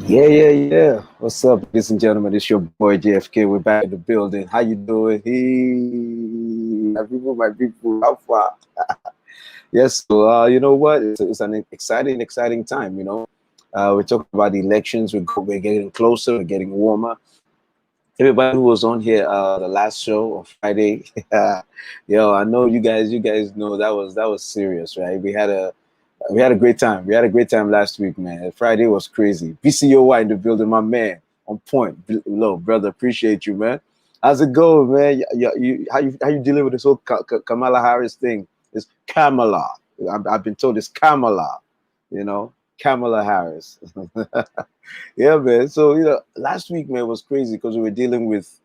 Yeah. What's up, ladies and gentlemen? It's your boy JFK. We're back in the building. How you doing? Hey, my people, how far? Yes, so you know what? It's an exciting time. We're talking about the elections. We're getting closer. We're getting warmer. Everybody who was on here the last show on Friday, yo, I know you guys know that was serious, right? We had a great time. We had a great time last week, man. Friday was crazy. PCOY in the building, my man, on point. Hello, brother. Appreciate you, man. How's it going, man? How you dealing with this whole Kamala Harris thing? It's Kamala. I've been told it's Kamala. You know, Kamala Harris. Yeah, man. So last week, man, was crazy because we were dealing with,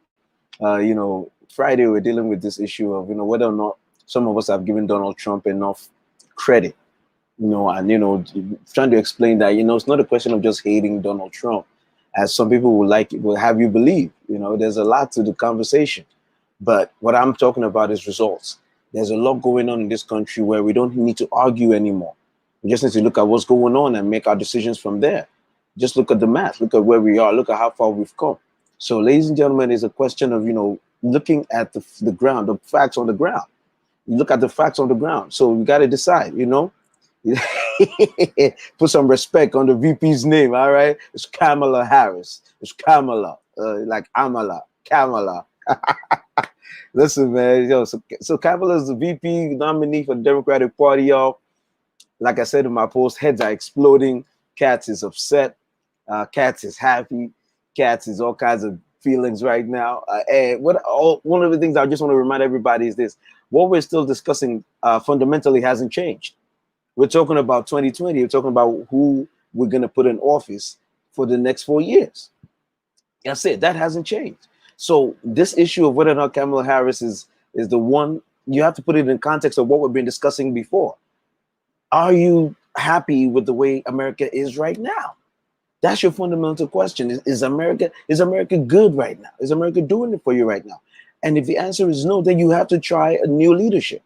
Friday we were dealing with this issue of whether or not some of us have given Donald Trump enough credit, and trying to explain that it's not a question of just hating Donald Trump, as some people will have you believe. There's a lot to the conversation, but what I'm talking about is results. There's a lot going on in this country where we don't need to argue anymore. We just need to look at what's going on and make our decisions from there. Just look at the math. Look at where we are. Look at how far we've come. So, ladies and gentlemen, it's a question of looking at the ground, the facts on the ground. You look at the facts on the ground. So you got to decide. Put some respect on the VP's name. All right, it's Kamala Harris. It's Kamala, like Amala, Kamala. Listen, man. So Kamala is the VP nominee for the Democratic Party, y'all. Like I said in my post, heads are exploding. Cats is upset. Cats is happy. Cats is all kinds of feelings right now. And one of the things I just want to remind everybody is this: what we're still discussing fundamentally hasn't changed. We're talking about 2020. We're talking about who we're going to put in office for the next 4 years. That's it. That hasn't changed. So this issue of whether or not Kamala Harris is the one, you have to put it in context of what we've been discussing before. Are you happy with the way America is right now? That's your fundamental question. Is America good right now? Is America doing it for you right now? And if the answer is no, then you have to try a new leadership.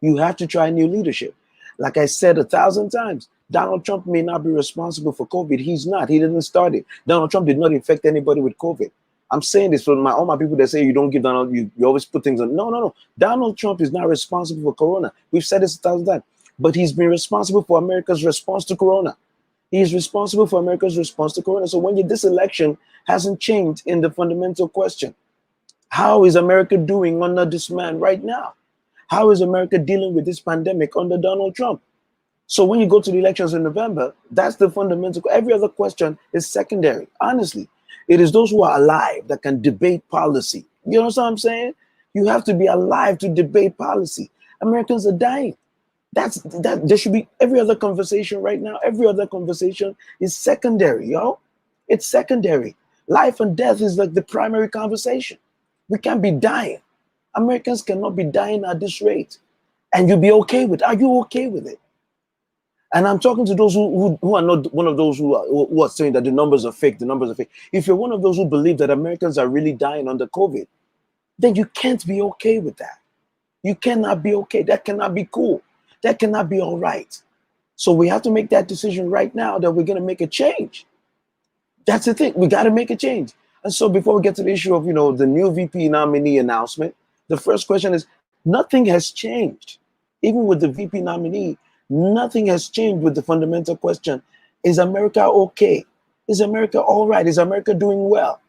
You have to try new leadership. Like I said 1,000 times, Donald Trump may not be responsible for COVID. He's not. He didn't start it. Donald Trump did not infect anybody with COVID. I'm saying this for all my people that say you don't give Donald, you always put things on. No. Donald Trump is not responsible for Corona. We've said this 1,000 times. But he's been responsible for America's response to Corona. He's responsible for America's response to Corona. So this election hasn't changed in the fundamental question. How is America doing under this man right now? How is America dealing with this pandemic under Donald Trump? So when you go to the elections in November, that's the fundamental. Every other question is secondary. Honestly, it is those who are alive that can debate policy. You know what I'm saying? You have to be alive to debate policy. Americans are dying. That there should be every other conversation right now. Every other conversation is secondary, yo. It's secondary. Life and death is like the primary conversation. We can't be dying. Americans cannot be dying at this rate. And you'll be okay with it. Are you okay with it? And I'm talking to those who are not one of those who are saying that the numbers are fake. The numbers are fake. If you're one of those who believe that Americans are really dying under COVID, then you can't be okay with that. You cannot be okay. That cannot be cool. That cannot be all right. So we have to make that decision right now that we're going to make a change. That's the thing. We got to make a change. And so before we get to the issue of, the new VP nominee announcement, the first question is, nothing has changed. Even with the VP nominee, nothing has changed with the fundamental question. Is America okay? Is America all right? Is America doing well?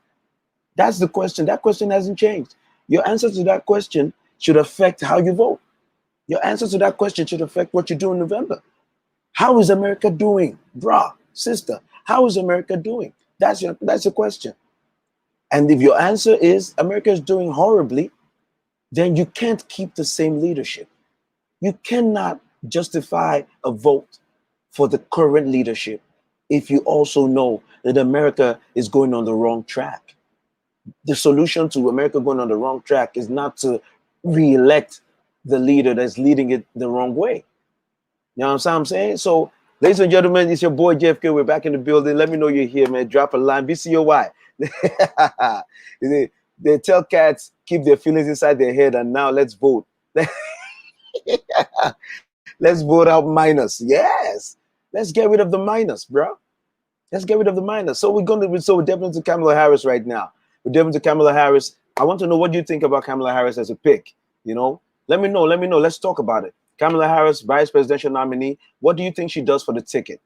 That's the question. That question hasn't changed. Your answer to that question should affect how you vote. Your answer to that question should affect what you do in November. How is America doing? Brah, sister, how is America doing? That's the question. And if your answer is America is doing horribly, then you can't keep the same leadership. You cannot justify a vote for the current leadership if you also know that America is going on the wrong track. The solution to America going on the wrong track is not to re-elect the leader that's leading it the wrong way. You know what I'm saying? So, ladies and gentlemen, it's your boy JFK. We're back in the building. Let me know you're here, man. Drop a line. BCOY. They tell cats keep their feelings inside their head, and now let's vote. Let's vote out minus. Yes. Let's get rid of the minus, bro. Let's get rid of the minors. So we're delving into Kamala Harris right now. We're delving into Kamala Harris. I want to know what you think about Kamala Harris as a pick. You know, let me know. Let me know. Let's talk about it. Kamala Harris, vice presidential nominee. What do you think she does for the ticket?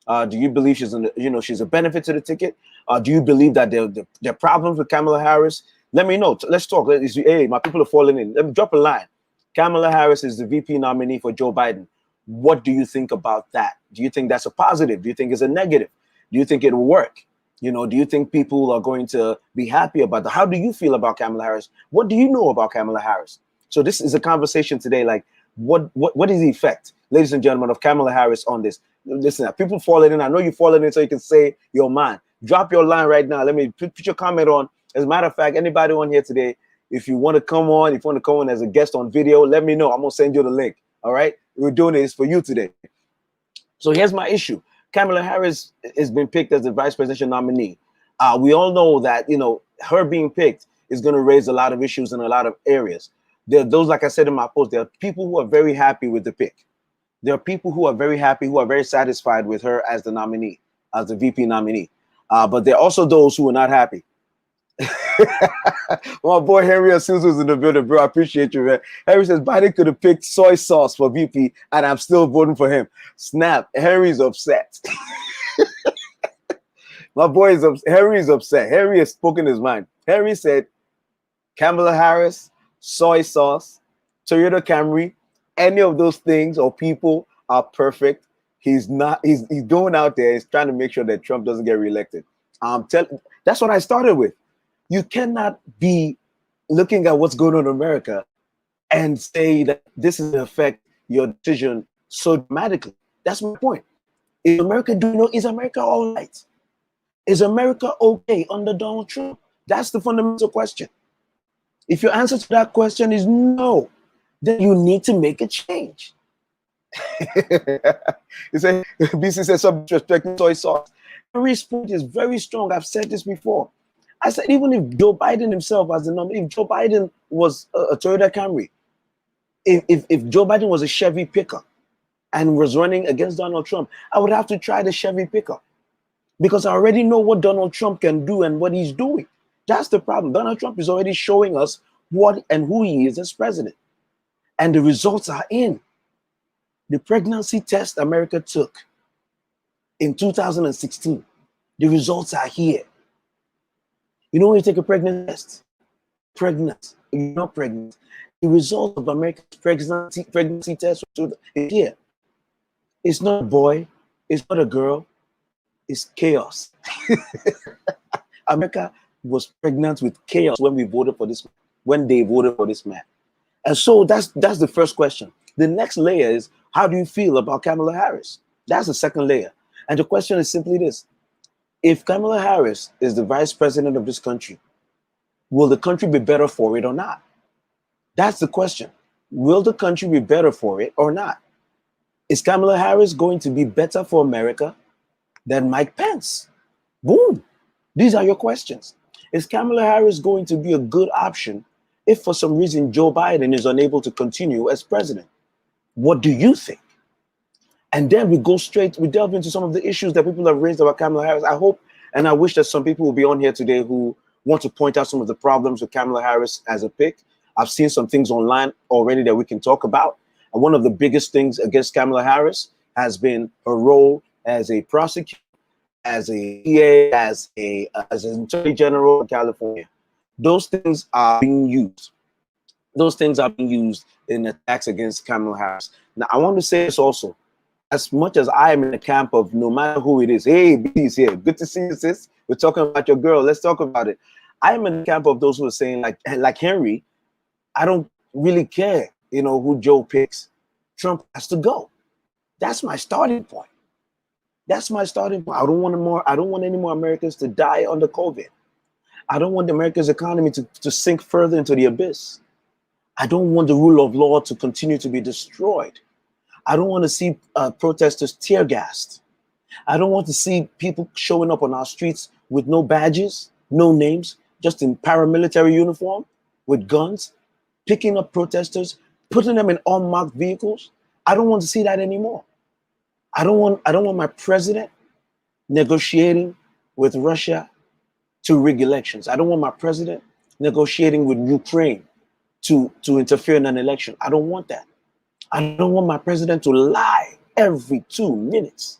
Do you believe she's a benefit to the ticket? Do you believe that there are problems with Kamala Harris? Let me know. Let's talk. Hey, my people are falling in. Let me drop a line. Kamala Harris is the VP nominee for Joe Biden. What do you think about that? Do you think that's a positive? Do you think it's a negative? Do you think it will work? You know, do you think people are going to be happy about that? How do you feel about Kamala Harris? What do you know about Kamala Harris? So this is a conversation today. Like, what is the effect, ladies and gentlemen, of Kamala Harris on this? Listen, people falling in. I know you're falling in, so you can say your mind. Drop your line right now. Let me put your comment on. As a matter of fact, anybody on here today, if you want to come on, if you want to come on as a guest on video, let me know. I'm gonna send you the link. All right, we're doing this for you today. So here's my issue. Kamala Harris has been picked as the vice presidential nominee. We all know that, you know, her being picked is going to raise a lot of issues in a lot of areas. There are those, like I said in my post, there are people who are very happy with the pick. There are people who are very happy, who are very satisfied with her as the nominee, as the VP nominee. But there are also those who are not happy. My boy Henry Asuzu's in the building, bro. I appreciate you, man. Henry says Biden could have picked soy sauce for VP, and I'm still voting for him. Snap. Henry's upset. My boy is upset. Henry is upset. Henry has spoken his mind. Henry said Kamala Harris, soy sauce, Toyota Camry, any of those things or people are perfect. He's not. He's going out there. He's trying to make sure that Trump doesn't get reelected. That's what I started with. You cannot be looking at what's going on in America and say that this is going to affect your decision so dramatically. That's my point. Is America is America all right? Is America okay under Donald Trump? That's the fundamental question. If your answer to that question is no, then you need to make a change. BC says some disrespecting soy sauce. Henry's point is very strong. I've said this before. I said, even if Joe Biden himself as the nominee, if Joe Biden was a Toyota Camry, if Joe Biden was a Chevy pickup and was running against Donald Trump, I would have to try the Chevy pickup because I already know what Donald Trump can do and what he's doing. That's the problem. Donald Trump is already showing us what and who he is as president. And the results are in. The pregnancy test America took in 2016, the results are here. You know when you take a pregnancy test, pregnant, you're not pregnant. The result of America's pregnancy test is here. It's not a boy, it's not a girl, it's chaos. America was pregnant with chaos when we voted for this, when they voted for this man. And so that's the first question. The next layer is, how do you feel about Kamala Harris? That's the second layer. And the question is simply this. If Kamala Harris is the vice president of this country, will the country be better for it or not? That's the question. Will the country be better for it or not? Is Kamala Harris going to be better for America than Mike Pence? Boom. These are your questions. Is Kamala Harris going to be a good option if for some reason Joe Biden is unable to continue as president? What do you think? And then we delve into some of the issues that people have raised about Kamala Harris. I hope and I wish that some people will be on here today who want to point out some of the problems with Kamala Harris as a pick. I've seen some things online already that we can talk about. And one of the biggest things against Kamala Harris has been her role as a prosecutor, as a PA, as an attorney general in California. Those things are being used. Those things are being used in attacks against Kamala Harris. Now, I want to say this also. As much as I am in the camp of no matter who it is, hey, BT's here. Good to see you, sis. We're talking about your girl. Let's talk about it. I am in the camp of those who are saying, like Henry, I don't really care, who Joe picks. Trump has to go. That's my starting point. That's my starting point. I don't want any more Americans to die under COVID. I don't want America's economy to sink further into the abyss. I don't want the rule of law to continue to be destroyed. I don't want to see protesters tear gassed. I don't want to see people showing up on our streets with no badges, no names, just in paramilitary uniform with guns, picking up protesters, putting them in unmarked vehicles. I don't want to see that anymore. I don't want my president, negotiating with Russia to rig elections. I don't want my president negotiating with Ukraine to interfere in an election. I don't want that. I don't want my president to lie every 2 minutes.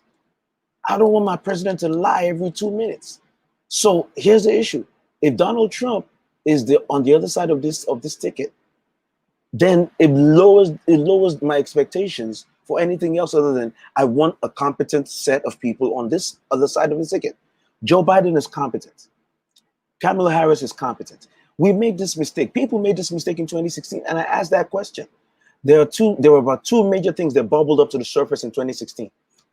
I don't want my president to lie every 2 minutes. So here's the issue. If Donald Trump is on the other side of this ticket, then it lowers my expectations for anything else other than I want a competent set of people on this other side of the ticket. Joe Biden is competent. Kamala Harris is competent. We made this mistake. People made this mistake in 2016, and I asked that question. There were about two major things that bubbled up to the surface in 2016: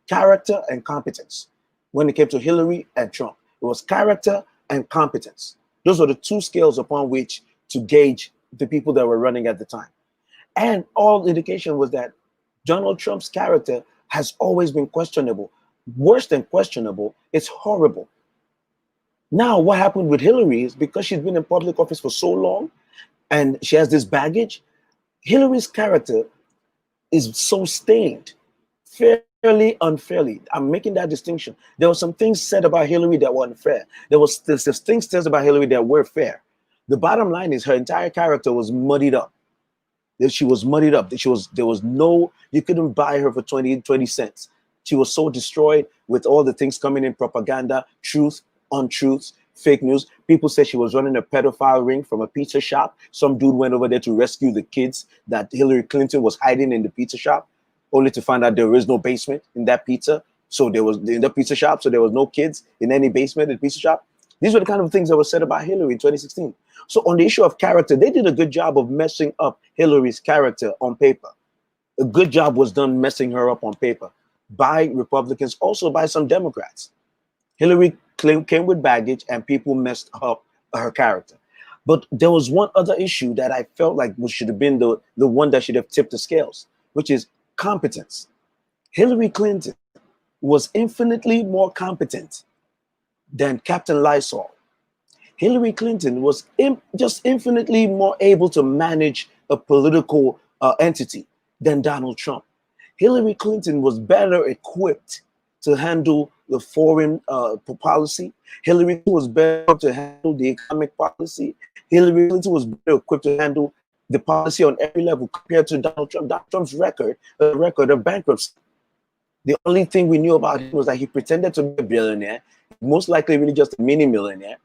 character and competence. When it came to Hillary and Trump, it was character and competence. Those are the two scales upon which to gauge the people that were running at the time. And all indication was that Donald Trump's character has always been questionable. Worse than questionable, it's horrible. Now, what happened with Hillary is because she's been in public office for so long and she has this baggage, Hillary's character is so stained, fairly, unfairly. I'm making that distinction. There were some things said about Hillary that were unfair. There's things said about Hillary that were fair. The bottom line is her entire character was muddied up. She was muddied up. There was no, you couldn't buy her for 20 cents. She was so destroyed with all the things coming in: propaganda, truth, untruths, fake news. People said she was running a pedophile ring from a pizza shop. Some dude went over there to rescue the kids that Hillary Clinton was hiding in the pizza shop, only to find out there is no basement in that pizza. So there was in the pizza shop, so there was no kids in any basement in the pizza shop. These were the kind of things that were said about Hillary in 2016. So on the issue of character, they did a good job of messing up Hillary's character on paper. A good job was done messing her up on paper by Republicans, also by some Democrats. Hillary came with baggage and people messed up her character. But there was one other issue that I felt like should have been the one that should have tipped the scales, which is competence. Hillary Clinton was infinitely more competent than Captain Lysol. Hillary Clinton was just infinitely more able to manage a political entity than Donald Trump. Hillary Clinton was better equipped to handle the foreign policy. Hillary Clinton was better to handle the economic policy. Hillary Clinton was better equipped to handle the policy on every level compared to Donald Trump. Donald Trump's record of bankruptcy. The only thing we knew about him was that he pretended to be a billionaire, most likely really just a mini millionaire.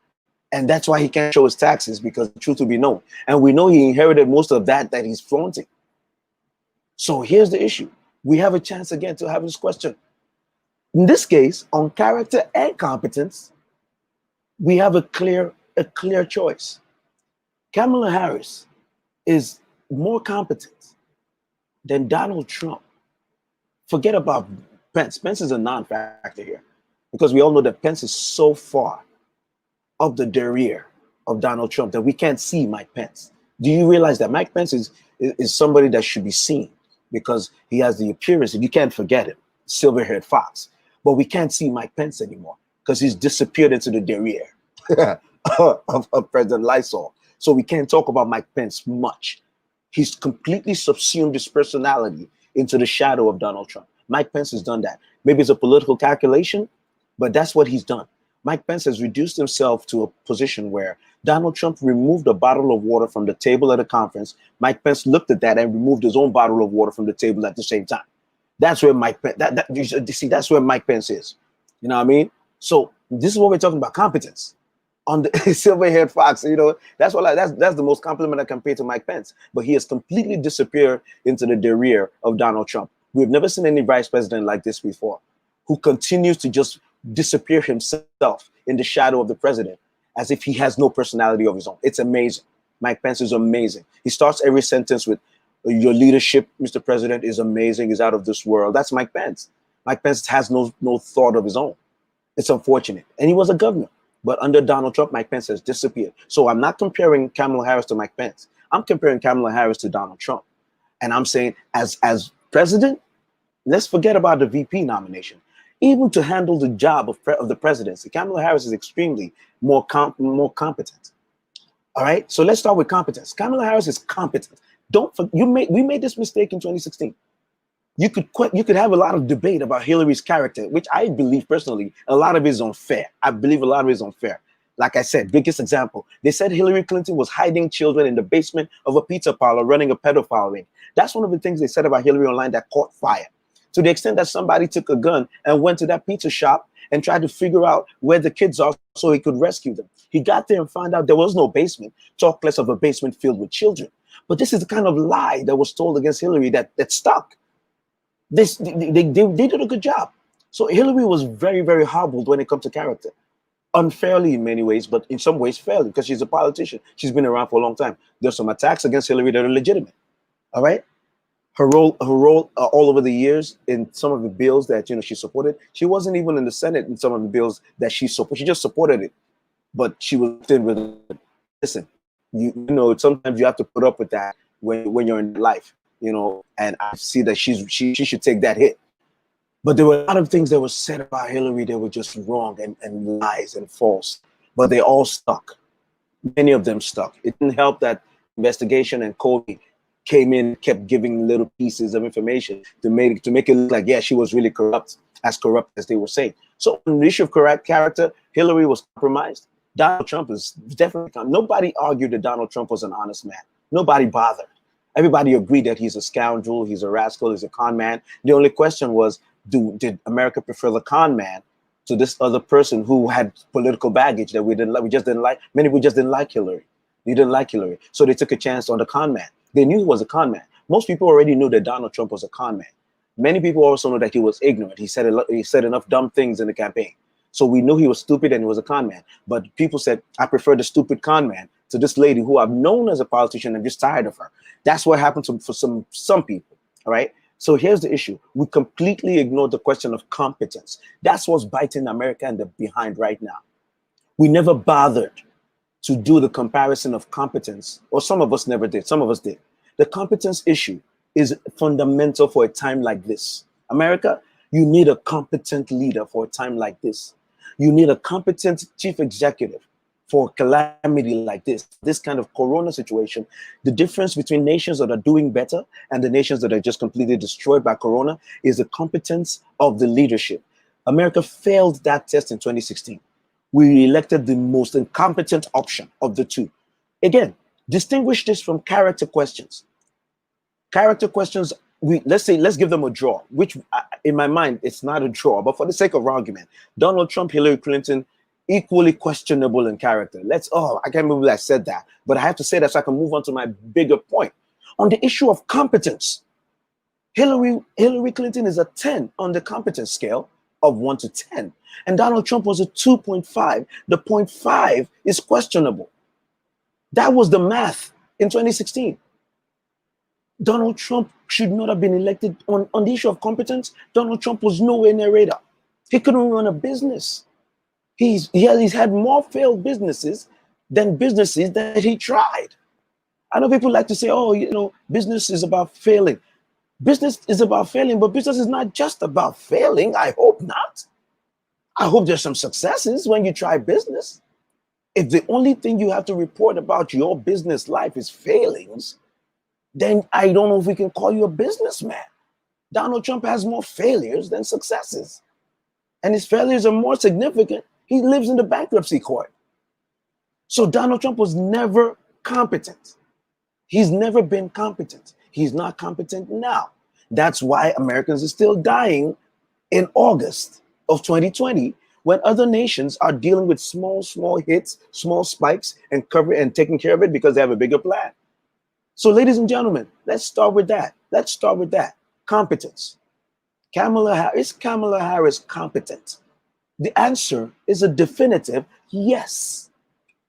And that's why he can't show his taxes, because the truth will be known. And we know he inherited most of that he's flaunting. So here's the issue. We have a chance again to have this question. In this case, on character and competence, we have a clear choice. Kamala Harris is more competent than Donald Trump. Forget about Pence. Pence is a non-factor here, because we all know that Pence is so far up the derriere of Donald Trump that we can't see Mike Pence. Do you realize that Mike Pence is somebody that should be seen because he has the appearance, and you can't forget him, silver-haired fox. But we can't see Mike Pence anymore because he's disappeared into the derriere of President Lysol. So we can't talk about Mike Pence much. He's completely subsumed his personality into the shadow of Donald Trump. Mike Pence has done that. Maybe it's a political calculation, but that's what he's done. Mike Pence has reduced himself to a position where Donald Trump removed a bottle of water from the table at a conference. Mike Pence looked at that and removed his own bottle of water from the table at the same time. That's where Mike Pence, that's where Mike Pence is. You know what I mean? So this is what we're talking about: competence. On the silver-haired fox, that's the most compliment I can pay to Mike Pence. But he has completely disappeared into the derriere of Donald Trump. We've never seen any vice president like this before, who continues to just disappear himself in the shadow of the president as if he has no personality of his own. It's amazing. Mike Pence is amazing. He starts every sentence with, "Your leadership, Mr. President, is amazing, is out of this world." That's Mike Pence. Mike Pence has no thought of his own. It's unfortunate. And he was a governor. But under Donald Trump, Mike Pence has disappeared. So I'm not comparing Kamala Harris to Mike Pence. I'm comparing Kamala Harris to Donald Trump. And I'm saying, as president, let's forget about the VP nomination. Even to handle the job of the presidency, Kamala Harris is extremely more competent. All right, so let's start with competence. Kamala Harris is competent. We made this mistake in 2016. You could have a lot of debate about Hillary's character, which I believe personally a lot of it is unfair. I believe a lot of it is unfair. Like I said, biggest example, they said Hillary Clinton was hiding children in the basement of a pizza parlor running a pedophile ring. That's one of the things they said about Hillary online that caught fire. To the extent that somebody took a gun and went to that pizza shop and tried to figure out where the kids are so he could rescue them. He got there and found out there was no basement, talk less of a basement filled with children. But this is the kind of lie that was told against Hillary that stuck. They did a good job. So Hillary was very, very hobbled when it comes to character. Unfairly in many ways, but in some ways fairly, because she's a politician. She's been around for a long time. There's some attacks against Hillary that are legitimate. All right. Her role all over the years in some of the bills that she supported. She wasn't even in the Senate in some of the bills that she supported. She just supported it, but she was in with it. Listen, you know sometimes you have to put up with that when you're in life, and I see that she should take that hit. But there were a lot of things that were said about Hillary that were just wrong and lies and false. But they all stuck. Many of them stuck. It didn't help that investigation and Cody came in, kept giving little pieces of information to make it look like, yeah, she was really corrupt as they were saying. So on the issue of correct character, Hillary was compromised. Donald Trump is definitely, nobody argued that Donald Trump was an honest man. Nobody bothered. Everybody agreed that he's a scoundrel, he's a rascal, he's a con man. The only question was, did America prefer the con man to this other person who had political baggage that we just didn't like? Many people just didn't like Hillary. They didn't like Hillary. So they took a chance on the con man. They knew he was a con man. Most people already knew that Donald Trump was a con man. Many people also know that he was ignorant. He said enough dumb things in the campaign. So we knew he was stupid and he was a con man. But people said, I prefer the stupid con man to this lady who I've known as a politician and just tired of her. That's what happened for some people. All right. So here's the issue. We completely ignored the question of competence. That's what's biting America in the behind right now. We never bothered to do the comparison of competence, or some of us never did. Some of us did. The competence issue is fundamental for a time like this. America, you need a competent leader for a time like this. You need a competent chief executive for calamity like this kind of corona situation. The difference between nations that are doing better and the nations that are just completely destroyed by corona is the competence of the leadership. America failed that test in 2016. We elected the most incompetent option of the two. Again, distinguish this from character questions. Character questions, let's give them a draw, which in my mind, it's not a draw, but for the sake of argument, Donald Trump, Hillary Clinton, equally questionable in character. I can't believe I said that, but I have to say that so I can move on to my bigger point. On the issue of competence, Hillary Clinton is a 10 on the competence scale of 1 to 10, and Donald Trump was a 2.5. The 0.5 is questionable. That was the math in 2016. Donald Trump should not have been elected on the issue of competence. Donald Trump was nowhere near radar. He couldn't run a business. He's had more failed businesses than businesses that he tried. I know people like to say, business is about failing. Business is about failing, but business is not just about failing. I hope not. I hope there's some successes when you try business. If the only thing you have to report about your business life is failings, then I don't know if we can call you a businessman. Donald Trump has more failures than successes. And his failures are more significant. He lives in the bankruptcy court. So Donald Trump was never competent. He's never been competent. He's not competent now. That's why Americans are still dying in August of 2020 when other nations are dealing with small hits, small spikes, and taking care of it because they have a bigger plan. So ladies and gentlemen, let's start with that. Competence. Is Kamala Harris competent? The answer is a definitive yes.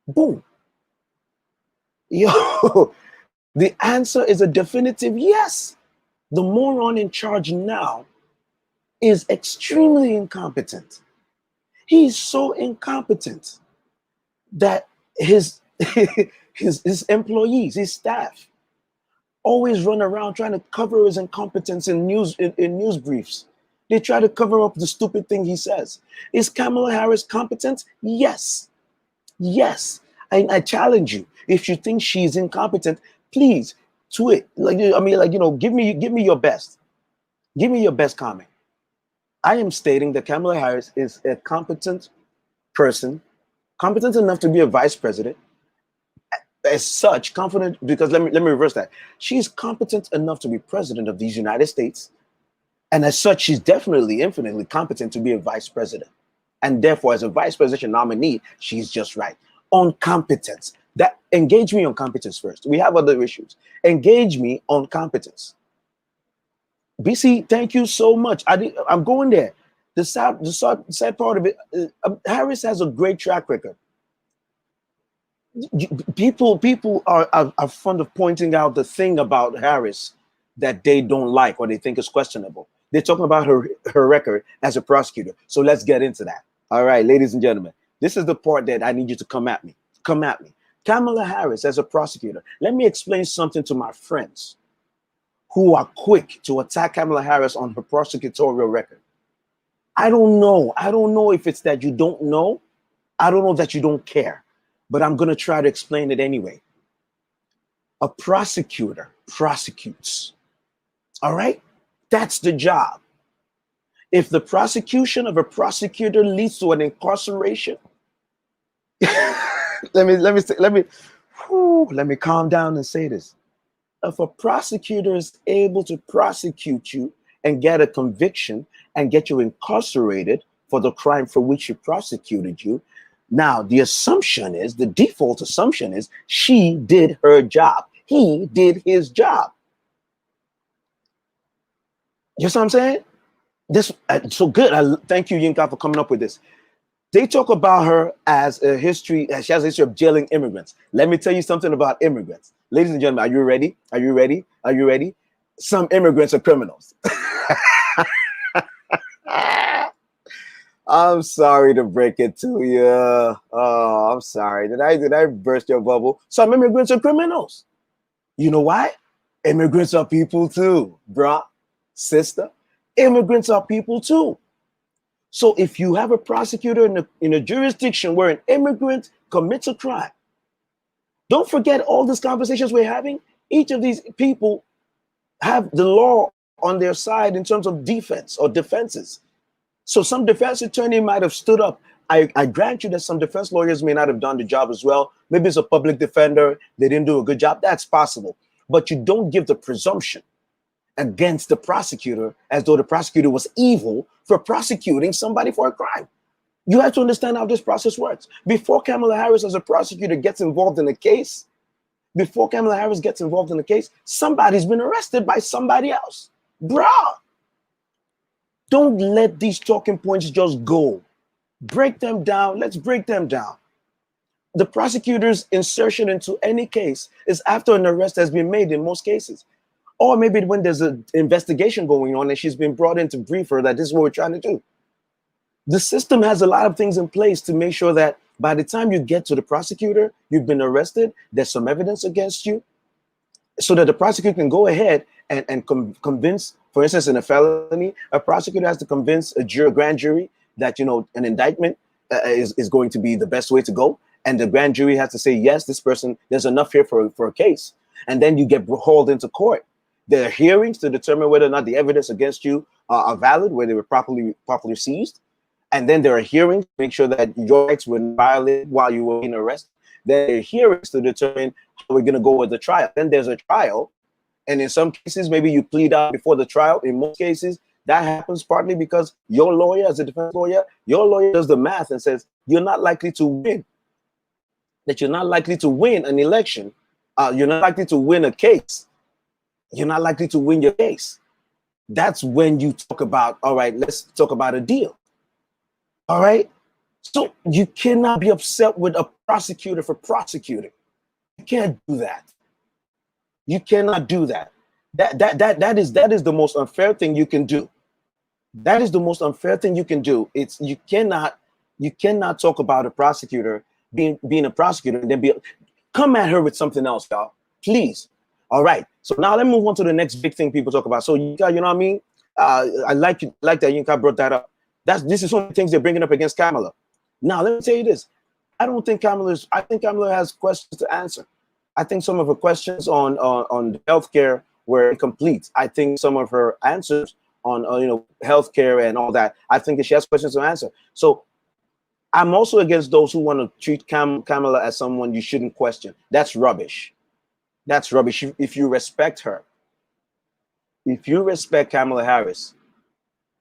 Boom. The answer is a definitive yes. The moron in charge now is extremely incompetent. He's so incompetent that his employees, his staff, always run around trying to cover his incompetence in news briefs. They try to cover up the stupid thing he says. Is Kamala Harris competent? Yes. Yes. I challenge you. If you think she's incompetent, please tweet. Give me your best. Give me your best comment. I am stating that Kamala Harris is a competent person, competent enough to be a vice president. As such, confident, because let me reverse that. She's competent enough to be president of these United States. And as such, she's definitely infinitely competent to be a vice president. And therefore, as a vice presidential nominee, she's just right. On competence. That engage me on competence first. We have other issues. Engage me on competence. BC, thank you so much. I'm going there. The sad part of it, Harris has a great track record. People are fond of pointing out the thing about Harris that they don't like or they think is questionable. They're talking about her record as a prosecutor. So let's get into that. All right, ladies and gentlemen, this is the part that I need you to come at me. Come at me. Kamala Harris as a prosecutor. Let me explain something to my friends who are quick to attack Kamala Harris on her prosecutorial record. I don't know. I don't know if it's that you don't know. I don't know that you don't care. But I'm going to try to explain it anyway. A prosecutor prosecutes. All right? That's the job. If the prosecution of a prosecutor leads to an incarceration, let me calm down and say this. If a prosecutor is able to prosecute you and get a conviction and get you incarcerated for the crime for which he prosecuted you, now the assumption is, the default assumption is, she did her job. He did his job. You know what I'm saying? This so good. Thank you, Yinka, for coming up with this. They talk about her as a history. She has a history of jailing immigrants. Let me tell you something about immigrants, ladies and gentlemen. Are you ready? Are you ready? Are you ready? Some immigrants are criminals. I'm sorry to break it to you. Oh, I'm sorry. Did I burst your bubble? Some immigrants are criminals. You know why? Immigrants are people too, bruh, sister. Immigrants are people too. So if you have a prosecutor in a jurisdiction where an immigrant commits a crime, don't forget all these conversations we're having. Each of these people have the law on their side in terms of defense or defenses. So some defense attorney might have stood up. I grant you that some defense lawyers may not have done the job as well. Maybe it's a public defender. They didn't do a good job. That's possible. But you don't give the presumption against the prosecutor as though the prosecutor was evil for prosecuting somebody for a crime. You have to understand how this process works. Before Kamala Harris as a prosecutor gets involved in a case, somebody's been arrested by somebody else. Bruh, don't let these talking points just go. Break them down. Let's break them down. The prosecutor's insertion into any case is after an arrest has been made in most cases. Or maybe when there's an investigation going on and she's been brought in to brief her that this is what we're trying to do. The system has a lot of things in place to make sure that by the time you get to the prosecutor, you've been arrested, there's some evidence against you, so that the prosecutor can go ahead and convince, for instance, in a felony, a prosecutor has to convince a grand jury that, an indictment is going to be the best way to go. And the grand jury has to say, yes, this person, there's enough here for a case. And then you get hauled into court. There are hearings to determine whether or not the evidence against you are valid, whether they were properly seized. And then there are hearings to make sure that your rights were violated while you were being arrested. There are hearings to determine how we're going to go with the trial. Then there's a trial. And in some cases, maybe you plead out before the trial. In most cases, that happens partly because your lawyer, as a defense lawyer, your lawyer does the math and says, you're not likely to win. That you're not likely to win an election. You're not likely to win a case. You're not likely to win your case. That's when you talk about, all right, let's talk about a deal. All right. So you cannot be upset with a prosecutor for prosecuting. You can't do that. You cannot do that. That is the most unfair thing you can do. That is the most unfair thing you can do. You cannot talk about a prosecutor being a prosecutor and then come at her with something else, y'all. Please. All right. So now let's move on to the next big thing people talk about. So Yinka, you know what I mean? I like that Yinka brought that up. This is one of the things they're bringing up against Kamala. Now let me tell you this. I think Kamala has questions to answer. I think some of her questions on the healthcare were incomplete. I think some of her answers healthcare and all that. I think that she has questions to answer. So I'm also against those who want to treat Kamala as someone you shouldn't question. That's rubbish. That's rubbish. If you respect her, if you respect Kamala Harris,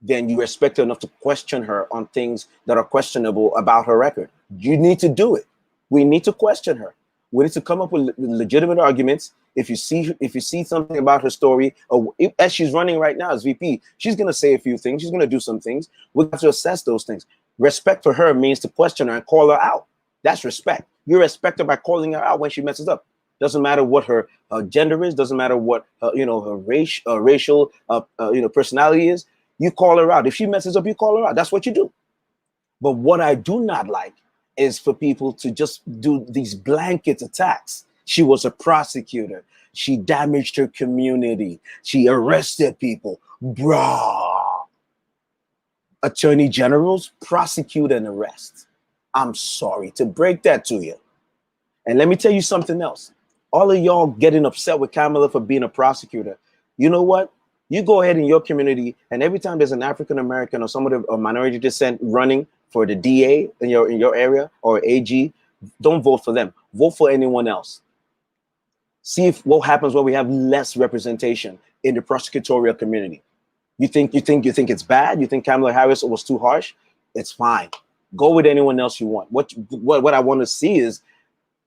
then you respect her enough to question her on things that are questionable about her record. You need to do it. We need to question her. We need to come up with legitimate arguments. If you see something about her story, or as she's running right now as VP, she's going to say a few things. She's going to do some things. We have to assess those things. Respect for her means to question her and call her out. That's respect. You respect her by calling her out when she messes up. Doesn't matter what her gender is. Doesn't matter what her racial personality is. You call her out. If she messes up, you call her out. That's what you do. But what I do not like is for people to just do these blanket attacks. She was a prosecutor. She damaged her community. She arrested people. Bruh. Attorney generals prosecute and arrest. I'm sorry to break that to you. And let me tell you something else. All of y'all getting upset with Kamala for being a prosecutor. You know what? You go ahead in your community, and every time there's an African American or someone of minority descent running for the DA in your area or AG, don't vote for them. Vote for anyone else. See if what happens when we have less representation in the prosecutorial community. You think it's bad? You think Kamala Harris was too harsh? It's fine. Go with anyone else you want. What I want to see is,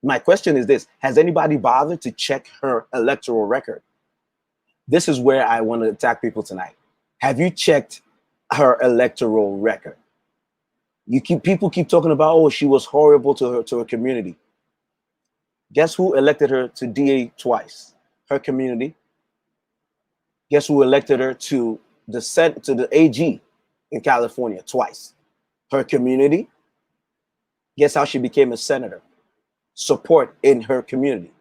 my question is this: has anybody bothered to check her electoral record? This is where I want to attack people tonight. Have you checked her electoral record? People keep talking about, oh, she was horrible to her community. Guess who elected her to DA twice? Her community. Guess who elected her to the AG in California twice? Her community. Guess how she became a senator? Support in her community,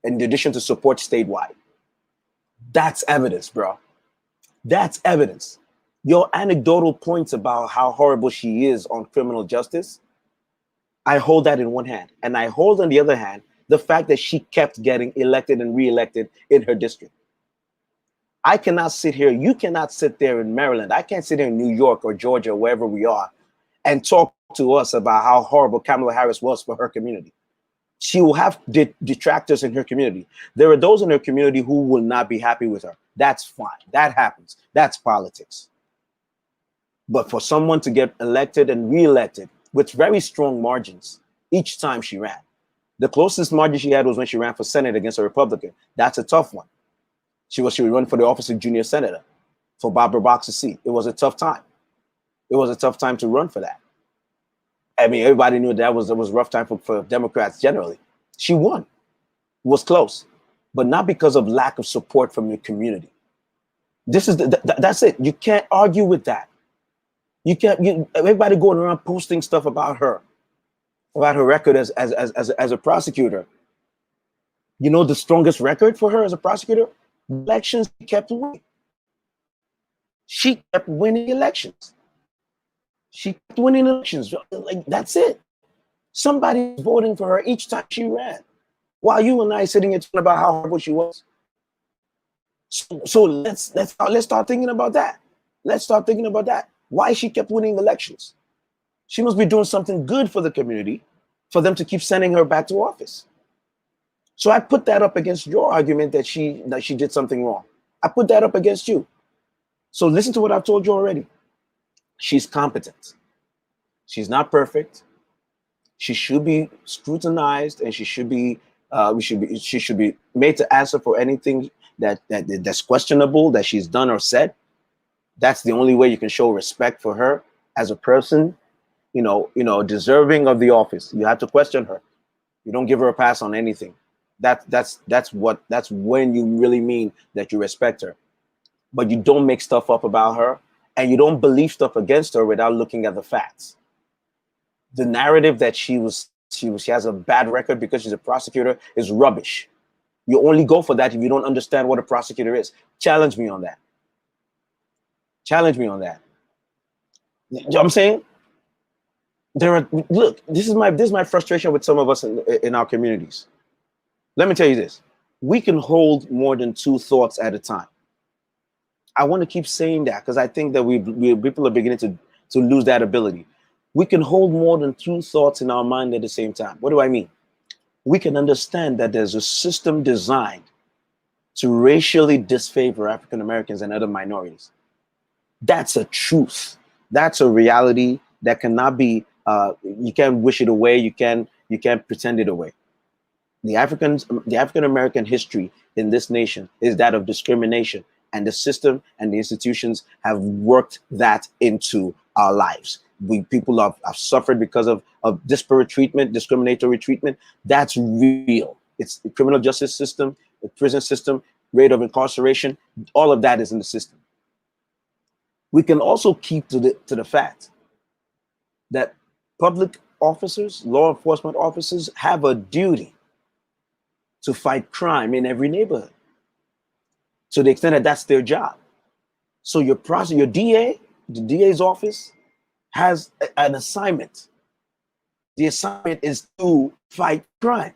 in addition to support statewide. That's evidence, bro. That's evidence. Your anecdotal points about how horrible she is on criminal justice, I hold that in one hand. And I hold on the other hand the fact that she kept getting elected and reelected in her district. I cannot sit here. You cannot sit there in Maryland. I can't sit here in New York or Georgia, wherever we are, and talk to us about how horrible Kamala Harris was for her community. She will have detractors in her community. There are those in her community who will not be happy with her. That's fine. That happens. That's politics. But for someone to get elected and reelected with very strong margins each time she ran, the closest margin she had was when she ran for Senate against a Republican. That's a tough one. She would run for the office of junior senator for Barbara Boxer's seat. It was a tough time. It was a tough time to run for that. I mean, everybody knew that was a rough time for Democrats generally. She won. It was close, but not because of lack of support from your community. This is that's it. You can't argue with that. You can't. Everybody going around posting stuff about her record as a prosecutor. You know the strongest record for her as a prosecutor? Elections she kept winning. She kept winning elections. She kept winning elections. Like, that's it. Somebody's voting for her each time she ran. While you and I sitting here talking about how horrible she was. So let's start thinking about that. Let's start thinking about that. Why she kept winning elections. She must be doing something good for the community for them to keep sending her back to office. So I put that up against your argument that she did something wrong. I put that up against you. So listen to what I've told you already. She's competent. She's not perfect. She should be scrutinized, and she should be made to answer for anything that's questionable that she's done or said. That's the only way you can show respect for her as a person, deserving of the office. You have to question her. You don't give her a pass on anything. That's when you really mean that you respect her. But you don't make stuff up about her, and you don't believe stuff against her without looking at the facts. The narrative that she has a bad record because she's a prosecutor is rubbish. You only go for that if you don't understand what a prosecutor is. Challenge me on that. Challenge me on that. You know what I'm saying? Look, this is my frustration with some of us in our communities. Let me tell you this. We can hold more than two thoughts at a time. I want to keep saying that because I think that people are beginning to lose that ability. We can hold more than two thoughts in our mind at the same time. What do I mean? We can understand that there's a system designed to racially disfavor African Americans and other minorities. That's a truth. That's a reality that cannot be. You can't wish it away. You can't pretend it away. The African American history in this nation is that of discrimination, and the system and the institutions have worked that into our lives. People have suffered because of disparate treatment, discriminatory treatment. That's real. It's the criminal justice system, the prison system, rate of incarceration. All of that is in the system. We can also keep to the fact that public officers, law enforcement officers, have a duty to fight crime in every neighborhood, to the extent that that's their job. So your DA, the DA's office, has an assignment. The assignment is to fight crime.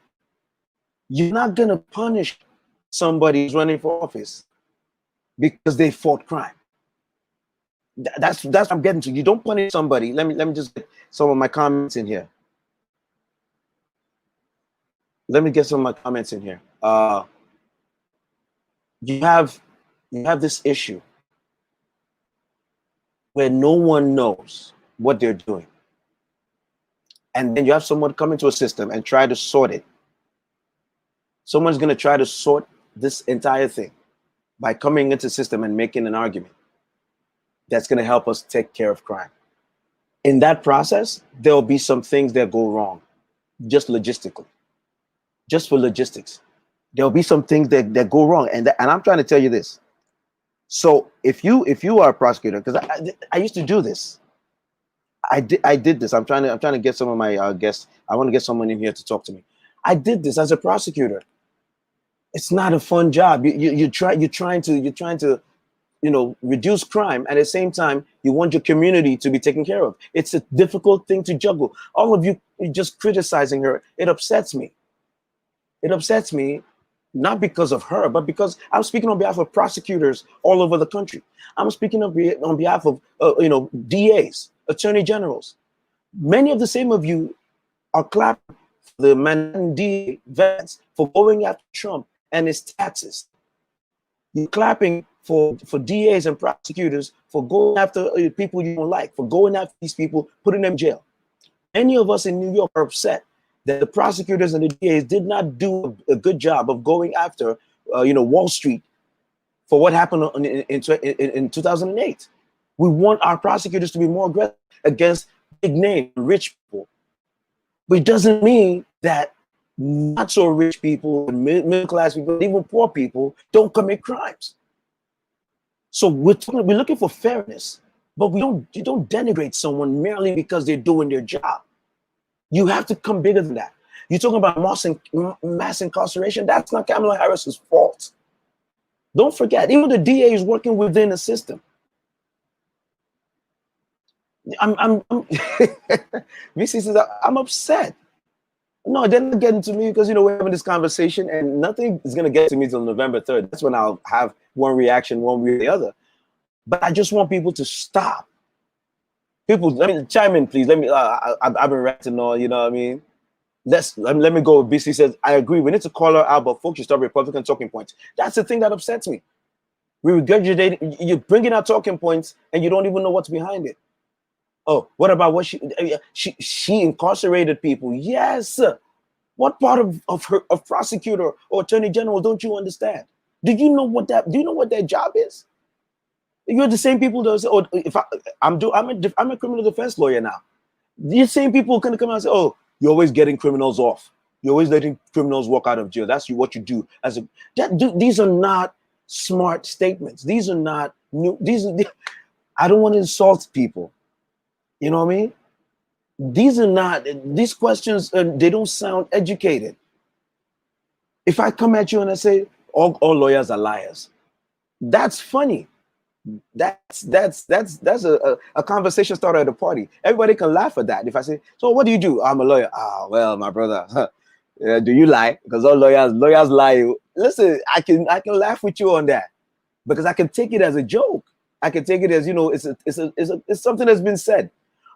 You're not gonna punish somebody who's running for office because they fought crime. That's what I'm getting to. You don't punish somebody. Let me just get some of my comments in here. Let me get some of my comments in here. You have this issue where no one knows what they're doing, and then you have someone come into a system and try to sort it. Someone's going to try to sort this entire thing by coming into the system and making an argument that's going to help us take care of crime. In that process, there'll be some things that go wrong, just logistically. Just for logistics, there'll be some things that go wrong, and I'm trying to tell you this. So if you are a prosecutor, because I used to do this, I did this. I'm trying to get some of my guests. I want to get someone in here to talk to me. I did this as a prosecutor. It's not a fun job. You're trying to reduce crime. At the same time, you want your community to be taken care of. It's a difficult thing to juggle. All of you just criticizing her, it upsets me. It upsets me, not because of her, but because I'm speaking on behalf of prosecutors all over the country. I'm speaking on behalf of DAs, attorney generals. Many of the same of you are clapping for the Manhattan DA Vance for going after Trump and his taxes. You're clapping for DAs and prosecutors for going after people you don't like, for going after these people, putting them in jail. Many of us in New York are upset that the prosecutors and the DAs did not do a good job of going after, Wall Street for what happened in 2008. We want our prosecutors to be more aggressive against big name, rich people. But it doesn't mean that not so rich people, middle class people, even poor people don't commit crimes. So we're looking for fairness, but you don't denigrate someone merely because they're doing their job. You have to come bigger than that. You're talking about mass incarceration. That's not Kamala Harris's fault. Don't forget, even the DA is working within the system. VC says I'm upset. No, they're not getting to me because we're having this conversation and nothing is gonna get to me till November 3rd. That's when I'll have one reaction, one way or the other. But I just want people to stop. People, let me chime in, please. Let me. I've been ranting on. You know what I mean? Let me go. BC says I agree. We need to call her out, but folks, you stop Republican talking points. That's the thing that upsets me. We regurgitate. You're bringing out talking points, and you don't even know what's behind it. Oh, what about what she incarcerated people? Yes. What part of prosecutor or attorney general don't you understand? Do you know what their job is? You're the same people that say, "Oh, if I'm a criminal defense lawyer now." These same people can come out and say, "Oh, you're always getting criminals off. You're always letting criminals walk out of jail. That's what you do." These are not smart statements. These are not new. I don't want to insult people. You know what I mean? These questions. They don't sound educated. If I come at you and I say all lawyers are liars, that's funny. That's a conversation starter at a party. Everybody can laugh at that. If I say, "So what do you do?" "I'm a lawyer." "Ah, well, my brother, do you lie?" Because all lawyers lie. Listen, I can laugh with you on that. because I can take it as a joke. I can take it as, you know, it's something that's been said.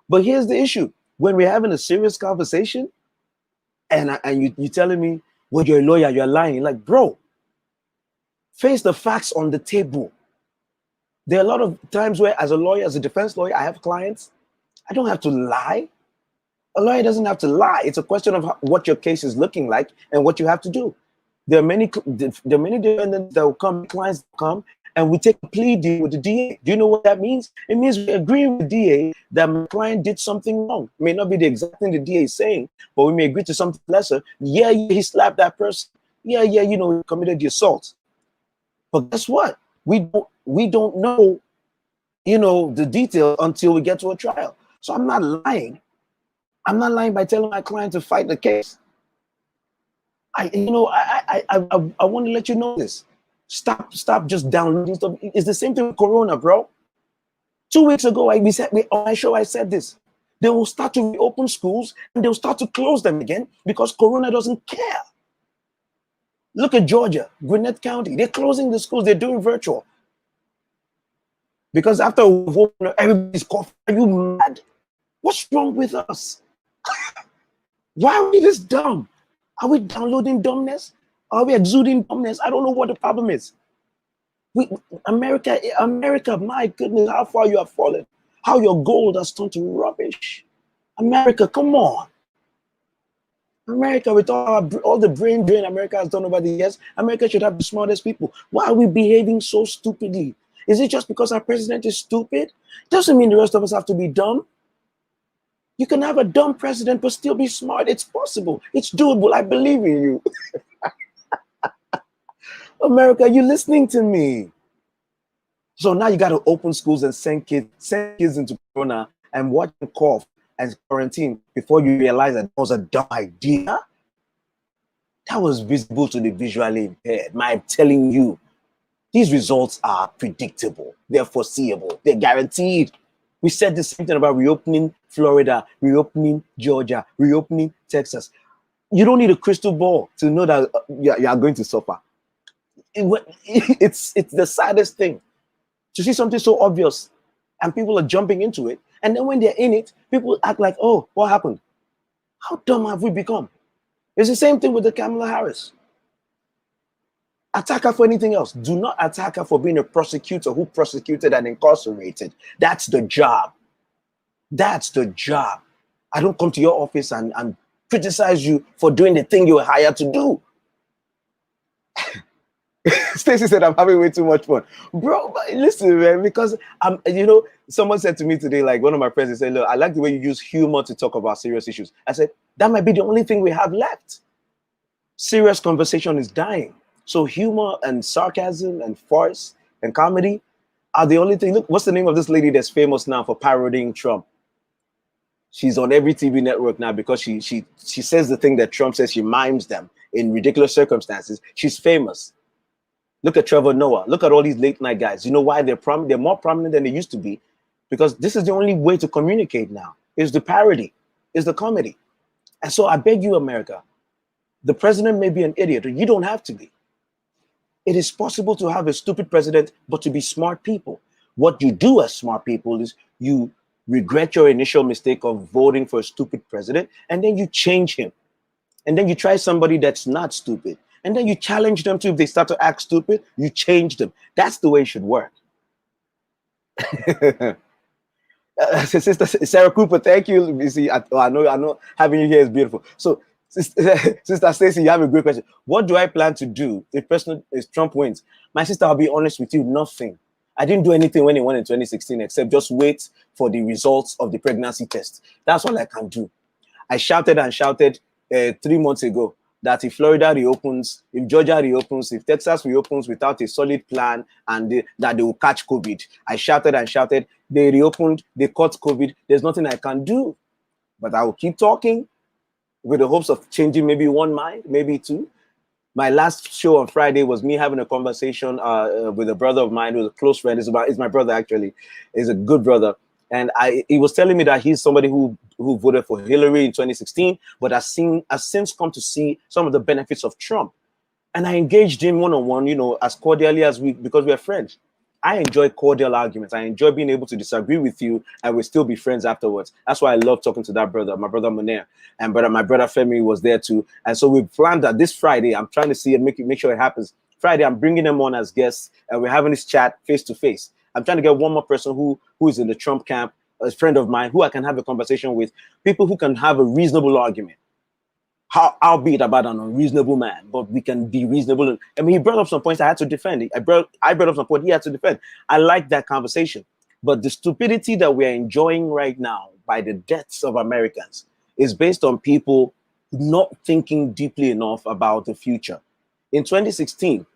But here's the issue: when we're having a serious conversation, and you telling me, well, you're a lawyer, you're lying. Like, bro, face the facts on the table. There are a lot of times where, as a lawyer, as a defense lawyer, I have clients. I don't have to lie. A lawyer doesn't have to lie. It's a question of what your case is looking like and what you have to do. There are many defendants that will come, clients that come, and we take a plea deal with the DA. Do you know what that means? It means we agree with the DA that my client did something wrong. It may not be the exact thing the DA is saying, but we may agree to something lesser. Yeah, he slapped that person. Yeah, you know, he committed the assault. But guess what? We don't know, you know, the detail until we get to a trial. So I'm not lying. I'm not lying by telling my client to fight the case. I want to let you know this. Stop just downloading stuff. It's the same thing with Corona, bro. 2 weeks ago, on my show, I said this. They will start to reopen schools and they'll start to close them again because Corona doesn't care. Look at Georgia, Gwinnett County. They're closing the schools. They're doing virtual. Because after everybody's coughing, are you mad? What's wrong with us? Why are we this dumb? Are we downloading dumbness? Are we exuding dumbness? I don't know what the problem is. America, my goodness, how far you have fallen. How your gold has turned to rubbish. America, come on. America, with all the brain drain America has done over the years, America should have the smartest people. Why are we behaving so stupidly? Is it just because our president is stupid? Doesn't mean the rest of us have to be dumb. You can have a dumb president but still be smart. It's possible. It's doable. I believe in you. America, you listening to me? So now you got to open schools and send kids into Corona and watch them cough and quarantine before you realize that was a dumb idea. That was visible to the visually impaired. I'm telling you, these results are predictable. They're foreseeable. They're guaranteed. We said the same thing about reopening Florida, reopening Georgia, reopening Texas. You don't need a crystal ball to know that you are going to suffer. It's the saddest thing to see something so obvious and people are jumping into it. And then when they're in it, people act like, oh, what happened? How dumb have we become? It's the same thing with the Kamala Harris. Attack her for anything else. Do not attack her for being a prosecutor who prosecuted and incarcerated. That's the job. That's the job. I don't come to your office and criticize you for doing the thing you were hired to do. Stacey said, I'm having way too much fun. Bro, listen, man, because you know, someone said to me today, like one of my friends, they said, look, I like the way you use humor to talk about serious issues. I said, that might be the only thing we have left. Serious conversation is dying. So humor and sarcasm and farce and comedy are the only thing. Look, what's the name of this lady that's famous now for parodying Trump? She's on every TV network now because she says the thing that Trump says. She mimes them in ridiculous circumstances. She's famous. Look at Trevor Noah. Look at all these late night guys. You know why they're more prominent than they used to be? Because this is the only way to communicate now. Is the parody, is the comedy. And so I beg you, America, the president may be an idiot, or you don't have to be. It is possible to have a stupid president, but to be smart people. What you do as smart people is you regret your initial mistake of voting for a stupid president, and then you change him. And then you try somebody that's not stupid. And then you challenge them to, if they start to act stupid, you change them. That's the way it should work. Sister Sarah Cooper, thank you. You see, I know having you here is beautiful. So, Sister Stacey, you have a great question. What do I plan to do if Trump wins? My sister, I'll be honest with you, nothing. I didn't do anything when he won in 2016 except just wait for the results of the pregnancy test. That's all I can do. I shouted and shouted 3 months ago that if Florida reopens, if Georgia reopens, if Texas reopens without a solid plan and that they will catch COVID. I shouted and shouted. They reopened, they caught COVID. There's nothing I can do. But I will keep talking with the hopes of changing maybe one mind, maybe two. My last show on Friday was me having a conversation with a brother of mine who's a close friend. It's my brother, actually. He's a good brother. And he was telling me that he's somebody who voted for Hillary in 2016, but has since come to see some of the benefits of Trump. And I engaged him one-on-one, you know, as cordially as because we're friends. I enjoy cordial arguments. I enjoy being able to disagree with you and we'll still be friends afterwards. That's why I love talking to that brother, my brother Munir, and my brother Femi was there too. And so we planned that this Friday, I'm trying to see and make sure it happens. Friday, I'm bringing them on as guests and we're having this chat face to face. I'm trying to get one more person who is in the Trump camp, a friend of mine, who I can have a conversation with, people who can have a reasonable argument. Albeit about an unreasonable man, but we can be reasonable. I mean, he brought up some points I had to defend. I brought up some points he had to defend. I like that conversation. But the stupidity that we're enjoying right now by the deaths of Americans is based on people not thinking deeply enough about the future. In 2016,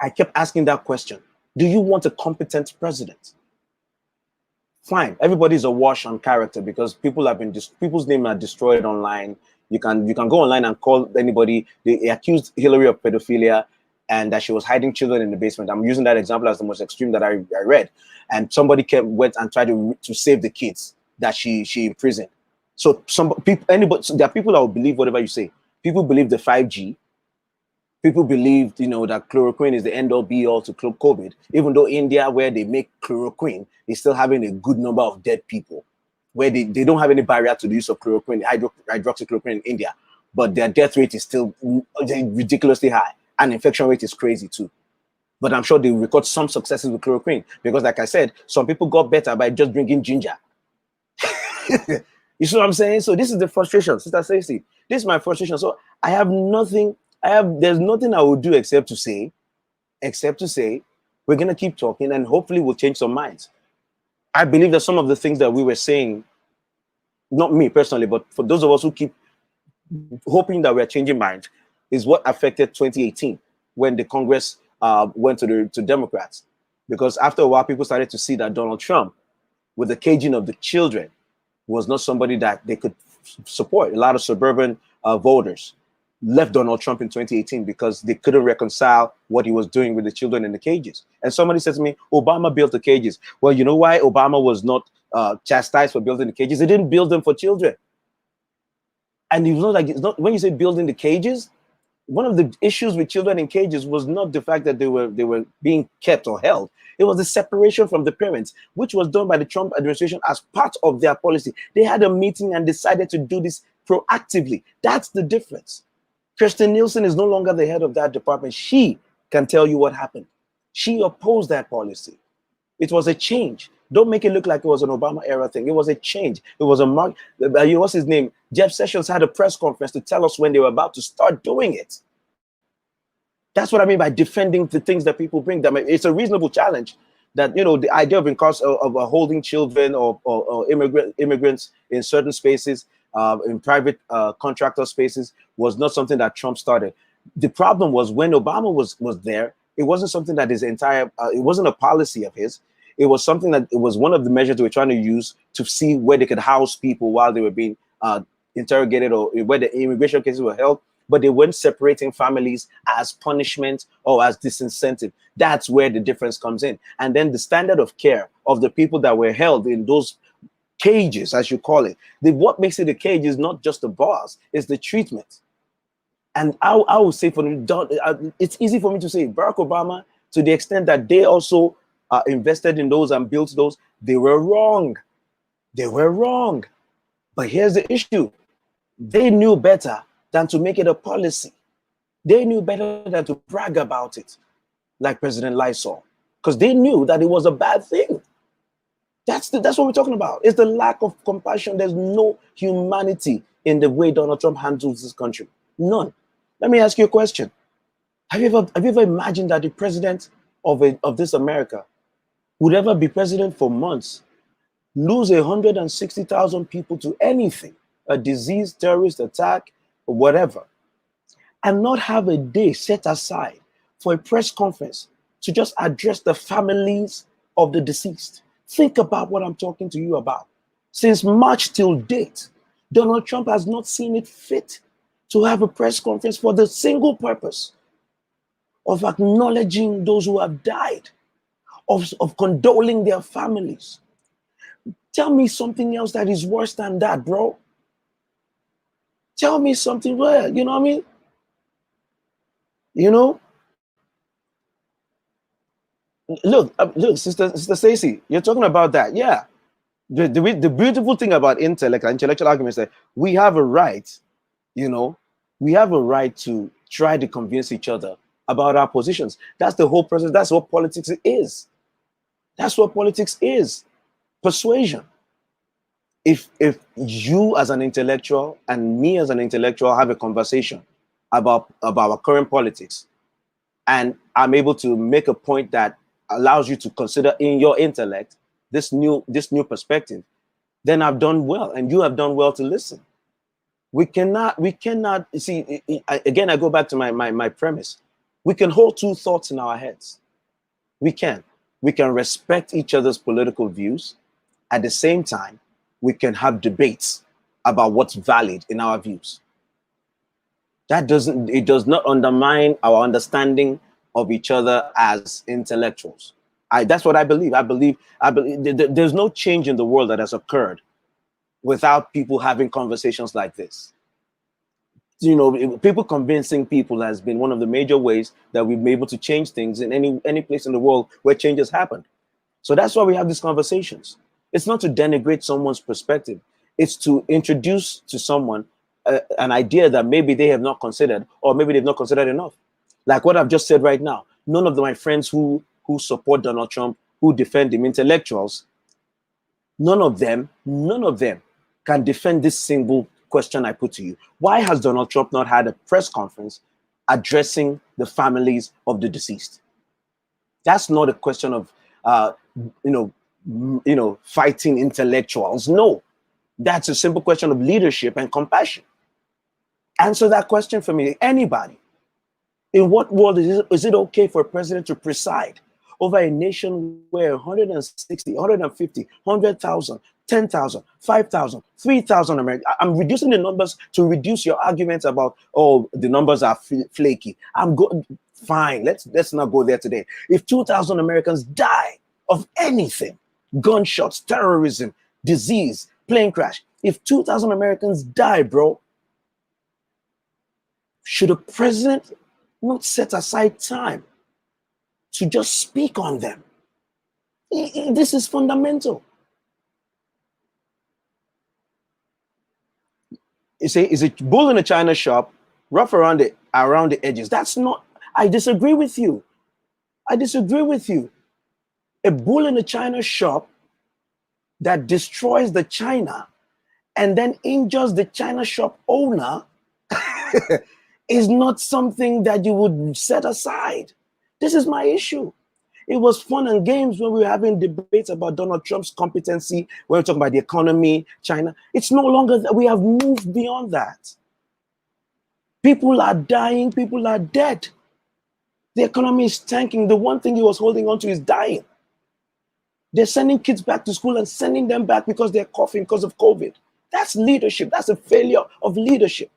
I kept asking that question. Do you want a competent president? Fine. Everybody's awash on character because people's names are destroyed online. You can go online and call anybody. They accused Hillary of pedophilia and that she was hiding children in the basement. I'm using that example as the most extreme that I read. And somebody went and tried to save the kids that she imprisoned. So there are people that will believe whatever you say. People believe the 5G. People believed, you know, that chloroquine is the end-all be-all to COVID, even though India, where they make chloroquine, is still having a good number of dead people, where they don't have any barrier to the use of chloroquine, hydroxychloroquine in India, but their death rate is still ridiculously high, and infection rate is crazy too. But I'm sure they record some successes with chloroquine, because like I said, some people got better by just drinking ginger. You see what I'm saying? So this is the frustration, Sister Stacey. This is my frustration. So I have nothing. There's nothing I will do except to say, we're going to keep talking and hopefully we'll change some minds. I believe that some of the things that we were saying, not me personally, but for those of us who keep hoping that we're changing minds, is what affected 2018 when the Congress went to Democrats. Because after a while, people started to see that Donald Trump, with the caging of the children, was not somebody that they could support. A lot of suburban voters left Donald Trump in 2018 because they couldn't reconcile what he was doing with the children in the cages. And somebody said to me, Obama built the cages. Well, you know why Obama was not chastised for building the cages? He didn't build them for children. And it's not when you say building the cages, one of the issues with children in cages was not the fact that they were being kept or held. It was the separation from the parents, which was done by the Trump administration as part of their policy. They had a meeting and decided to do this proactively. That's the difference. Kirsten Nielsen is no longer the head of that department. She can tell you what happened. She opposed that policy. It was a change. Don't make it look like it was an Obama era thing. It was a change. It was a mark. What's his name? Jeff Sessions had a press conference to tell us when they were about to start doing it. That's what I mean by defending the things that people bring. It's a reasonable challenge. That, you know, the idea of holding children or immigrants in certain spaces, in private contractor spaces, was not something that Trump started. The problem was when Obama was there, it wasn't something that his entire, it wasn't a policy of his. It was something that it was one of the measures they were trying to use to see where they could house people while they were being interrogated or where the immigration cases were held. But they weren't separating families as punishment or as disincentive. That's where the difference comes in. And then the standard of care of the people that were held in those cages, as you call it, what makes it a cage is not just the bars, it's the treatment. And I would say it's easy for me to say Barack Obama, to the extent that they also invested in those and built those, they were wrong. They were wrong. But here's the issue. They knew better than to make it a policy. They knew better than to brag about it, like President Lysol, because they knew that it was a bad thing. That's what we're talking about. It's the lack of compassion. There's no humanity in the way Donald Trump handles this country. None. Let me ask you a question. Have you ever imagined that the president of this America would ever be president for months, lose 160,000 people to anything, a disease, terrorist attack, or whatever, and not have a day set aside for a press conference to just address the families of the deceased? Think about what I'm talking to you about. Since March till date, Donald Trump has not seen it fit to have a press conference for the single purpose of acknowledging those who have died, of condoling their families. Tell me something else that is worse than that, bro. Tell me something, well, you know what I mean? You know, look, Sister Stacy, you're talking about that. Yeah. The beautiful thing about intellectual arguments is that we have a right, you know, we have a right to try to convince each other about our positions. That's the whole process. That's what politics is. That's what politics is. Persuasion. If you as an intellectual and me as an intellectual have a conversation about our current politics, and I'm able to make a point that allows you to consider in your intellect this new perspective, then I've done well, and you have done well to listen. We cannot see. Again, I go back to my premise. We can hold two thoughts in our heads. We can respect each other's political views. At the same time, we can have debates about what's valid in our views. It does not undermine our understanding of each other as intellectuals. That's what I believe. I believe there's no change in the world that has occurred without people having conversations like this. You know, people convincing people has been one of the major ways that we've been able to change things in any place in the world where change has happened. So that's why we have these conversations. It's not to denigrate someone's perspective. It's to introduce to someone an idea that maybe they have not considered, or maybe they've not considered enough. Like what I've just said right now. None of my friends who support Donald Trump, who defend him, intellectuals, none of them can defend this single question I put to you. Why has Donald Trump not had a press conference addressing the families of the deceased? That's not a question of fighting intellectuals. No, that's a simple question of leadership and compassion. Answer that question for me. Anybody. In what world is it okay for a president to preside over a nation where 160, 150, 100,000, 10,000, 5,000, 3,000 Americans? I'm reducing the numbers to reduce your arguments about, oh, the numbers are flaky. I'm good. Fine. Let's not go there today. If 2,000 Americans die of anything, gunshots, terrorism, disease, plane crash, if 2,000 Americans die, bro, should a president not set aside time to just speak on them? This is fundamental. You say, is a bull in a china shop, rough around the edges? That's not. I disagree with you. I disagree with you. A bull in a china shop that destroys the china and then injures the china shop owner is not something that you would set aside. This is my issue. It was fun and games when we were having debates about Donald Trump's competency, when we're talking about the economy, China. It's no longer that. We have moved beyond that. People are dying, people are dead. The economy is tanking. The one thing he was holding on to is dying. They're sending kids back to school and sending them back because they're coughing because of COVID. That's leadership. That's a failure of leadership.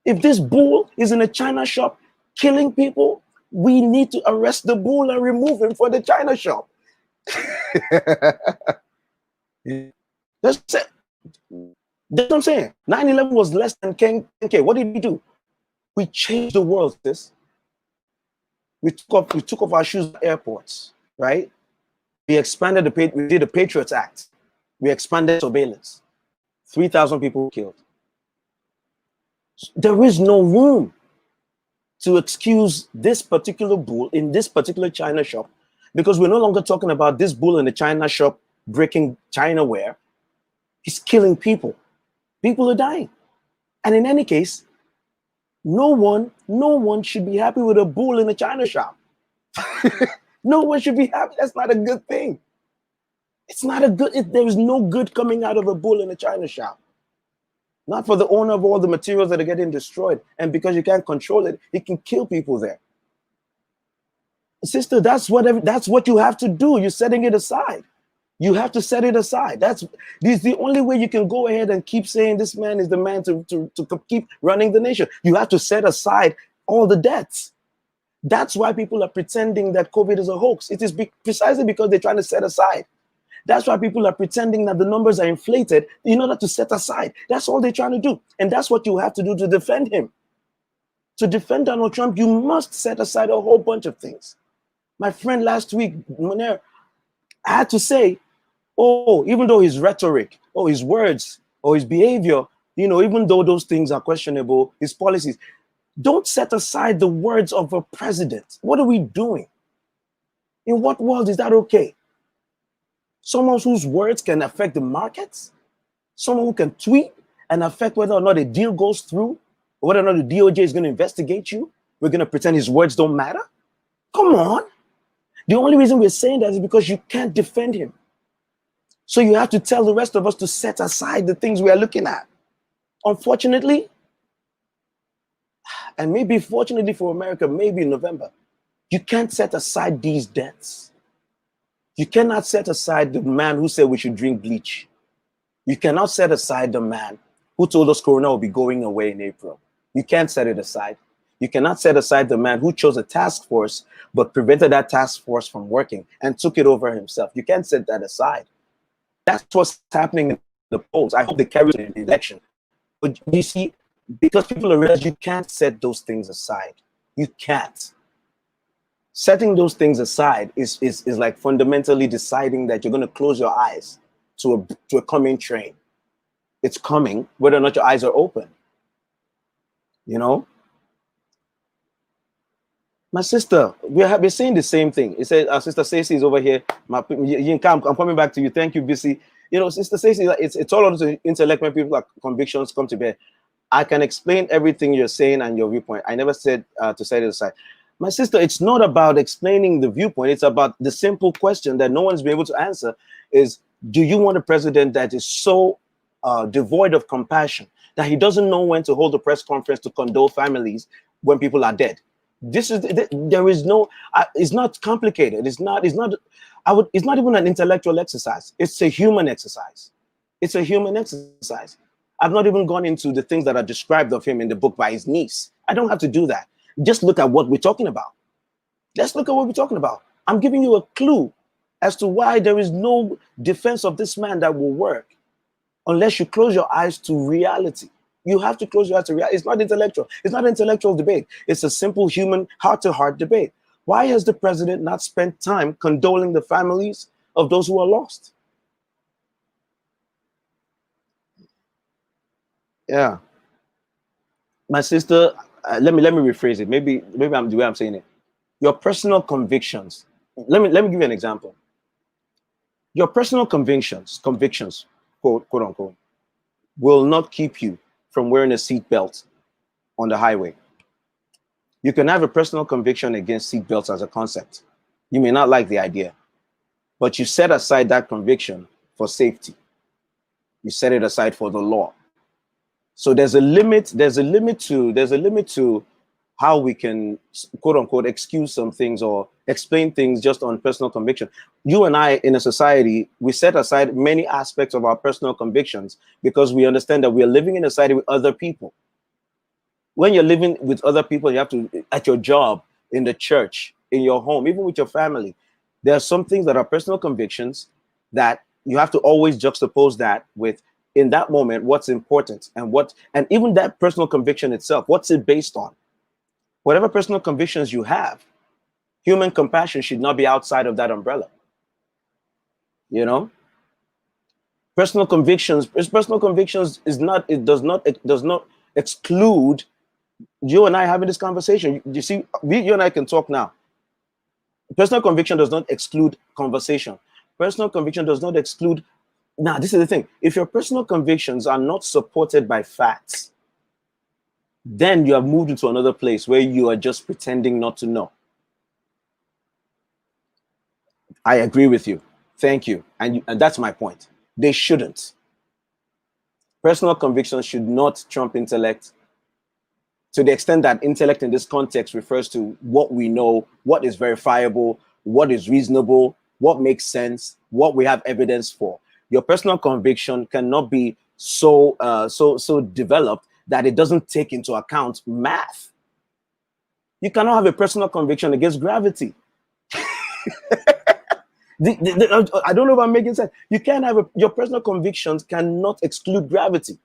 If this bull is in a china shop killing people, we need to arrest the bull and remove him from the china shop. That's it. That's what I'm saying. 9/11 was less than 10K. What did we do? We changed the world. We took off our shoes at airports, right? We expanded we did the Patriots Act. We expanded surveillance. 3,000 people killed. There is no room to excuse this particular bull in this particular china shop, because we're no longer talking about this bull in the china shop breaking chinaware. He's killing people. People are dying. And in any case, no one should be happy with a bull in a china shop. No one should be happy. That's not a good thing. It's not a good, there is no good coming out of a bull in a china shop. Not for the owner of all the materials that are getting destroyed. And because you can't control it, it can kill people there. Sister, that's what you have to do. You're setting it aside. You have to set it aside. This is the only way you can go ahead and keep saying this man is the man to keep running the nation. You have to set aside all the deaths. That's why people are pretending that COVID is a hoax. It is precisely because they're trying to set aside. That's why people are pretending that the numbers are inflated in order to set aside. That's all they're trying to do. And that's what you have to do to defend him. To defend Donald Trump, you must set aside a whole bunch of things. My friend last week, I had to say, oh, even though his rhetoric, or his words, or his behavior, even though those things are questionable, his policies, don't set aside the words of a president. What are we doing? In what world is that okay? Someone whose words can affect the markets? Someone who can tweet and affect whether or not a deal goes through, or whether or not the DOJ is going to investigate you? We're going to pretend his words don't matter? Come on. The only reason we're saying that is because you can't defend him. So you have to tell the rest of us to set aside the things we are looking at. Unfortunately, and maybe fortunately for America, maybe in November, you can't set aside these deaths. You cannot set aside the man who said we should drink bleach. You cannot set aside the man who told us Corona will be going away in April. You can't set it aside. You cannot set aside the man who chose a task force but prevented that task force from working and took it over himself. You can't set that aside. That's what's happening in the polls. I hope they carry in the election. But you see, because people realize you can't set those things aside. You can't. Setting those things aside is like fundamentally deciding that you're going to close your eyes to a coming train. It's coming, whether or not your eyes are open. My sister, we're saying the same thing. It says, our sister Stacey is over here. I'm coming back to you. Thank you, BC. Sister Stacey, it's all on the intellect when people like convictions come to bear. I can explain everything you're saying and your viewpoint. I never said to set it aside. My sister, it's not about explaining the viewpoint. It's about the simple question that no one's been able to answer is, do you want a president that is so devoid of compassion that he doesn't know when to hold a press conference to condole families when people are dead? There is no, it's not complicated. It's not even an intellectual exercise. It's a human exercise. It's a human exercise. I've not even gone into the things that are described of him in the book by his niece. I don't have to do that. Just look at what we're talking about. Let's look at what we're talking about. I'm giving you a clue as to why there is no defense of this man that will work unless you close your eyes to reality. You have to close your eyes to reality. It's not intellectual. It's not an intellectual debate. It's a simple human heart-to-heart debate. Why has the president not spent time condoling the families of those who are lost? Yeah. My sister, let me rephrase it. Maybe I'm the way I'm saying it. Your personal convictions. Let me give you an example. Your personal convictions, quote unquote, will not keep you from wearing a seatbelt on the highway. You can have a personal conviction against seatbelts as a concept. You may not like the idea, but you set aside that conviction for safety. You set it aside for the law. So there's a limit to how we can, quote unquote, excuse some things or explain things just on personal conviction. You and I in a society, we set aside many aspects of our personal convictions because we understand that we are living in a society with other people. When you're living with other people, you have to, at your job, in the church, in your home, even with your family, there are some things that are personal convictions that you have to always juxtapose that with, in that moment, what's important and even that personal conviction itself, what's it based on? Whatever personal convictions you have, human compassion should not be outside of that umbrella. Personal convictions it does not exclude you and I having this conversation. You see, you and I can talk now. Personal conviction does not exclude conversation. Personal conviction does not exclude. Now, this is the thing. If your personal convictions are not supported by facts, then you have moved into another place where you are just pretending not to know. I agree with you. Thank you. And that's my point. They shouldn't. Personal convictions should not trump intellect, to the extent that intellect in this context refers to what we know, what is verifiable, what is reasonable, what makes sense, what we have evidence for. Your personal conviction cannot be so developed that it doesn't take into account math. You cannot have a personal conviction against gravity. I don't know if I'm making sense. You can't have your personal convictions cannot exclude gravity.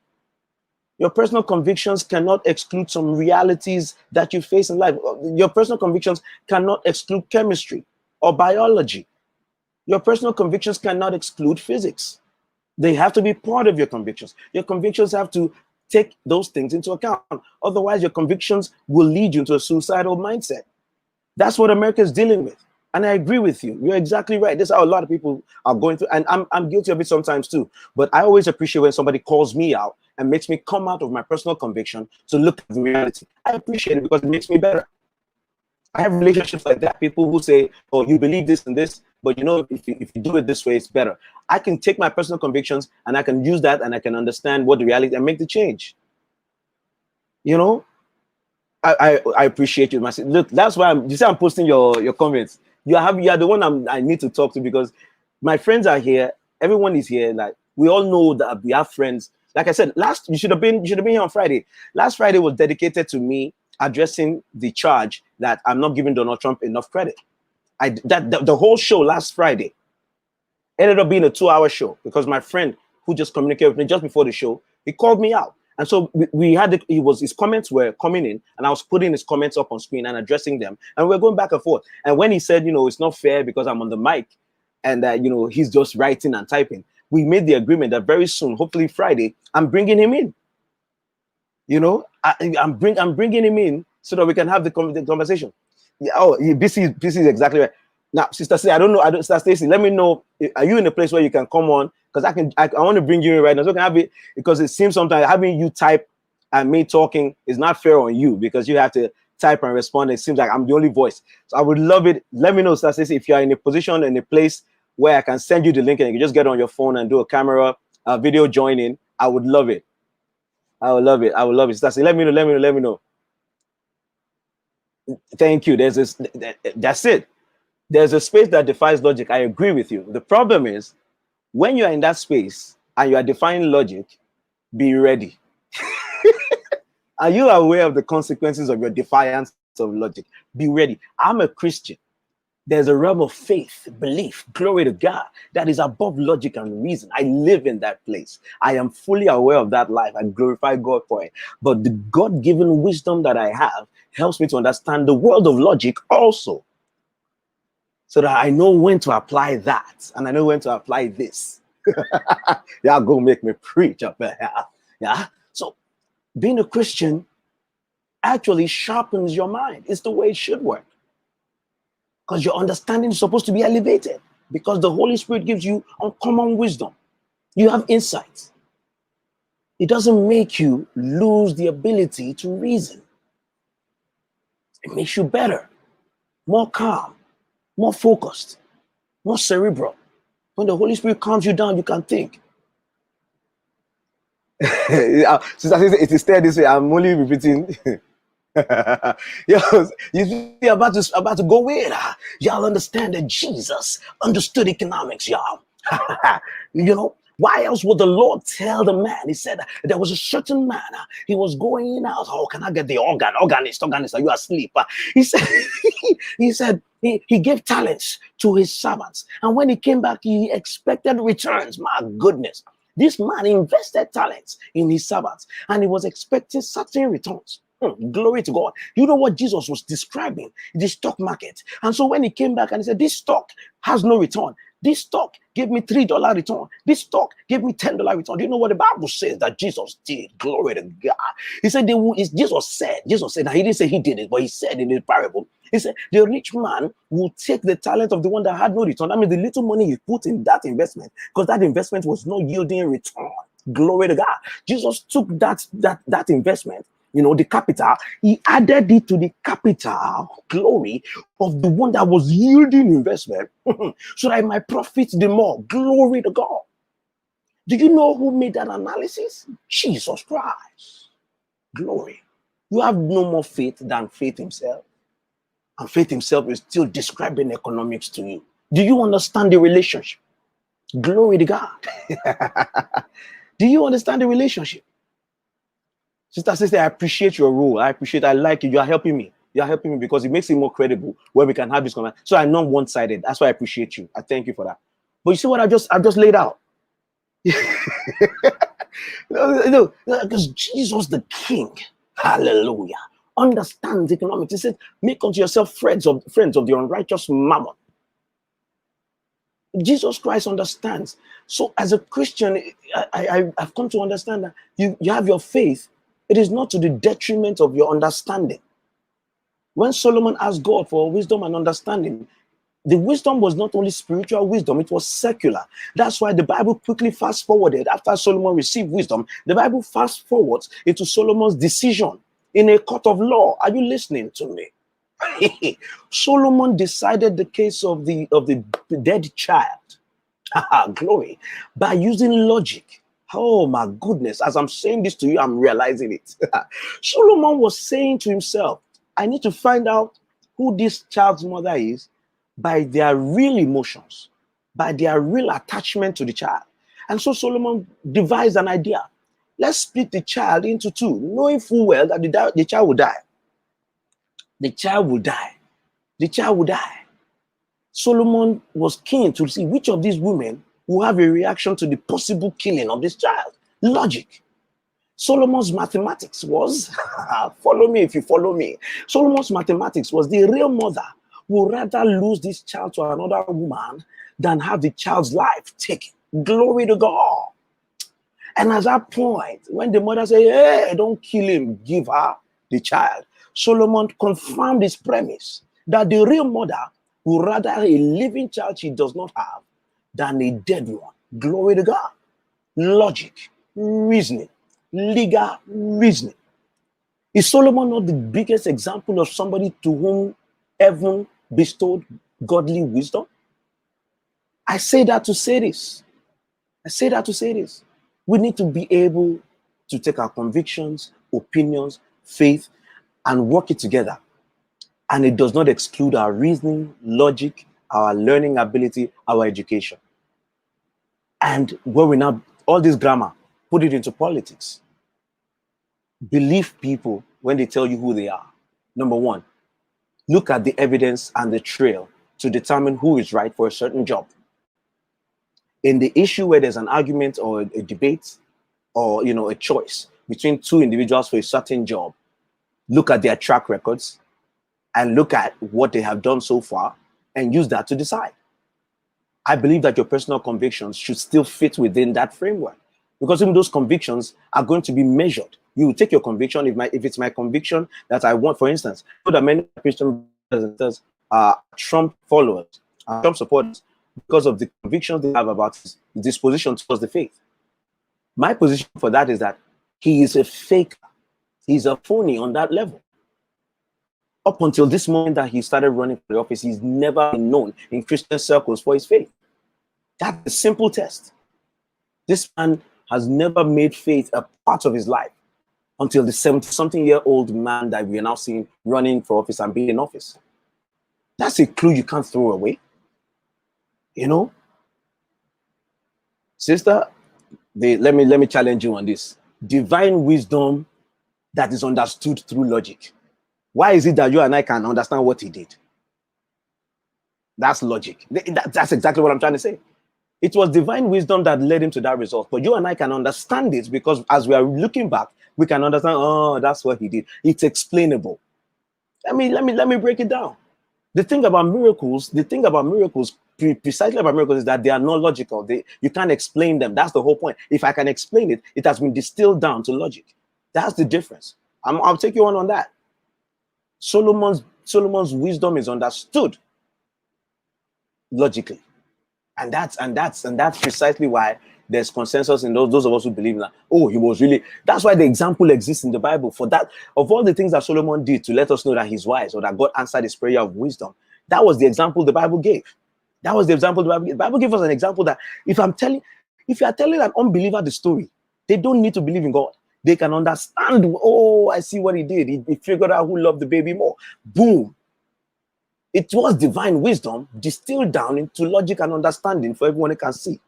Your personal convictions cannot exclude some realities that you face in life. Your personal convictions cannot exclude chemistry or biology. Your personal convictions cannot exclude physics. They have to be part of your convictions. Your convictions have to take those things into account. Otherwise, your convictions will lead you into a suicidal mindset. That's what America is dealing with. And I agree with you. You're exactly right. This is how a lot of people are going through. And I'm guilty of it sometimes too. But I always appreciate when somebody calls me out and makes me come out of my personal conviction to look at the reality. I appreciate it because it makes me better. I have relationships like that. People who say, oh, you believe this and this, but you know, if you do it this way, it's better. I can take my personal convictions and I can use that and I can understand what the reality and make the change. You know, I appreciate you. Look, that's why you say I'm posting your comments. You are the one I need to talk to because my friends are here. Everyone is here. Like we all know that we have friends. Like I said, you should have been here on Friday. Last Friday was dedicated to me addressing the charge that I'm not giving Donald Trump enough credit. The whole show last Friday ended up being a 2-hour show because my friend who just communicated with me just before the show, he called me out. And so we had his comments were coming in and I was putting his comments up on screen and addressing them. And we're going back and forth. And when he said, you know, it's not fair because I'm on the mic and that, you know, he's just writing and typing, we made the agreement that very soon, hopefully Friday, I'm bringing him in. You know, I'm bringing him in so that we can have the conversation. Yeah, oh, BC is exactly right. Now, Sister Stacey, Sister Stacey, let me know. Are you in a place where you can come on? Because I want to bring you in right now. So I can have it because it seems sometimes having you type and me talking is not fair on you because you have to type and respond. It seems like I'm the only voice. So I would love it. Let me know, Sister Stacey, if you're in a position in a place where I can send you the link and you can just get on your phone and do a camera video join in. I would love it. I would love it. I would love it. Sister Stacey, let me know. Thank you. That's it. There's a space that defies logic. I agree with you. The problem is when you're in that space and you are defying logic, be ready. Are you aware of the consequences of your defiance of logic? Be ready. I'm a Christian. There's a realm of faith, belief, glory to God that is above logic and reason. I live in that place. I am fully aware of that life. I glorify God for it. But the God-given wisdom that I have helps me to understand the world of logic also. So that I know when to apply that and I know when to apply this. Y'all go make me preach up there. Yeah. So being a Christian actually sharpens your mind. It's the way it should work. Because your understanding is supposed to be elevated. Because the Holy Spirit gives you uncommon wisdom. You have insight. It doesn't make you lose the ability to reason. It makes you better, more calm, more focused, more cerebral. When the Holy Spirit calms you down, you can think. It is stay this way. I'm only repeating. Yo, you see about to go weird. Y'all understand that Jesus understood economics, y'all. You know, why else would the Lord tell the man? He said there was a certain man. He was going out. Oh, can I get the organist? Are you asleep? He said, he gave talents to his servants. And when he came back, he expected returns. My goodness. This man invested talents in his servants and he was expecting certain returns. Glory to God. You know what Jesus was describing? The stock market. And so when he came back and he said, this stock has no return. This stock gave me $3 return. This stock gave me $10 return. Do you know what the Bible says that Jesus did? Glory to God. He said, Jesus said, now he didn't say he did it, but he said in the parable, he said, the rich man will take the talent of the one that had no return. I mean, the little money he put in that investment, because that investment was not yielding return. Glory to God. Jesus took that investment, you know, the capital, he added it to the capital, glory, of the one that was yielding investment, so that I might profit the more. Glory to God. Do you know who made that analysis? Jesus Christ. Glory. You have no more faith than faith himself. And faith himself is still describing economics to you. Do you understand the relationship? Glory to God. Do you understand the relationship? Sister, I appreciate your role. I like it. You are helping me. You are helping me because it makes it more credible where we can have this conversation. So I'm not one-sided. That's why I appreciate you. I thank you for that. But you see what I've just laid out? Because Jesus the King, hallelujah, understands economics. He said, make unto yourself friends of the unrighteous mammon. Jesus Christ understands. So as a Christian, I've come to understand that you have your faith. It is not to the detriment of your understanding. When Solomon asked God for wisdom and understanding, the wisdom was not only spiritual wisdom, it was secular. That's why the Bible quickly fast forwarded after Solomon received wisdom. The Bible fast forwards into Solomon's decision in a court of law. Are you listening to me? Solomon decided the case of the dead child. Glory. By using logic. Oh my goodness. As I'm saying this to you, I'm realizing it. Solomon was saying to himself, I need to find out who this child's mother is by their real emotions, by their real attachment to the child. And so Solomon devised an idea. Let's split the child into two, knowing full well that the child will die. The child will die. The child will die. Solomon was keen to see which of these women will have a reaction to the possible killing of this child. Logic. Solomon's mathematics was, follow me if you follow me. Solomon's mathematics was the real mother would rather lose this child to another woman than have the child's life taken. Glory to God. And at that point, when the mother said, hey, don't kill him, give her the child, Solomon confirmed his premise that the real mother would rather a living child she does not have than a dead one. Glory to God. Logic, reasoning, legal reasoning. Is Solomon not the biggest example of somebody to whom heaven bestowed godly wisdom? I say that to say this. We need to be able to take our convictions, opinions, faith, and work it together. And it does not exclude our reasoning, logic, our learning ability, our education. And when we now, all this grammar, put it into politics. Believe people when they tell you who they are. Number one, look at the evidence and the trail to determine who is right for a certain job. In the issue where there's an argument or a debate or a choice between two individuals for a certain job, look at their track records and look at what they have done so far and use that to decide. I believe that your personal convictions should still fit within that framework, because even those convictions are going to be measured. You will take your conviction. If it's my conviction that I want, for instance, I know that many Christian brothers are Trump followers, are Trump supporters, because of the convictions they have about his disposition towards the faith. My position for that is that he is a faker. He's a phony on that level. Up until this moment that he started running for the office, he's never been known in Christian circles for his faith. That's a simple test. This man has never made faith a part of his life until the 70-something-year-old man that we are now seeing running for office and being in office. That's a clue you can't throw away. Sister, let me challenge you on this. Divine wisdom that is understood through logic. Why is it that you and I can understand what he did? That's logic. That's exactly what I'm trying to say. It was divine wisdom that led him to that result. But you and I can understand it because as we are looking back, we can understand, oh, that's what he did. It's explainable. Let me break it down. The thing about miracles, precisely about miracles, is that they are not logical. You can't explain them. That's the whole point. If I can explain it, it has been distilled down to logic. That's the difference. I'll take you on that. Solomon's wisdom is understood logically, and that's precisely why there's consensus in those of us who believe that, oh, he was really. That's why the example exists in the Bible for that. Of all the things that Solomon did to let us know that he's wise or that God answered his prayer of wisdom, that was the example the Bible gave. The Bible gave us an example that if you are telling an unbeliever the story, they don't need to believe in God. They can understand, oh, I see what he did. He figured out who loved the baby more. Boom. It was divine wisdom distilled down into logic and understanding for everyone who can see.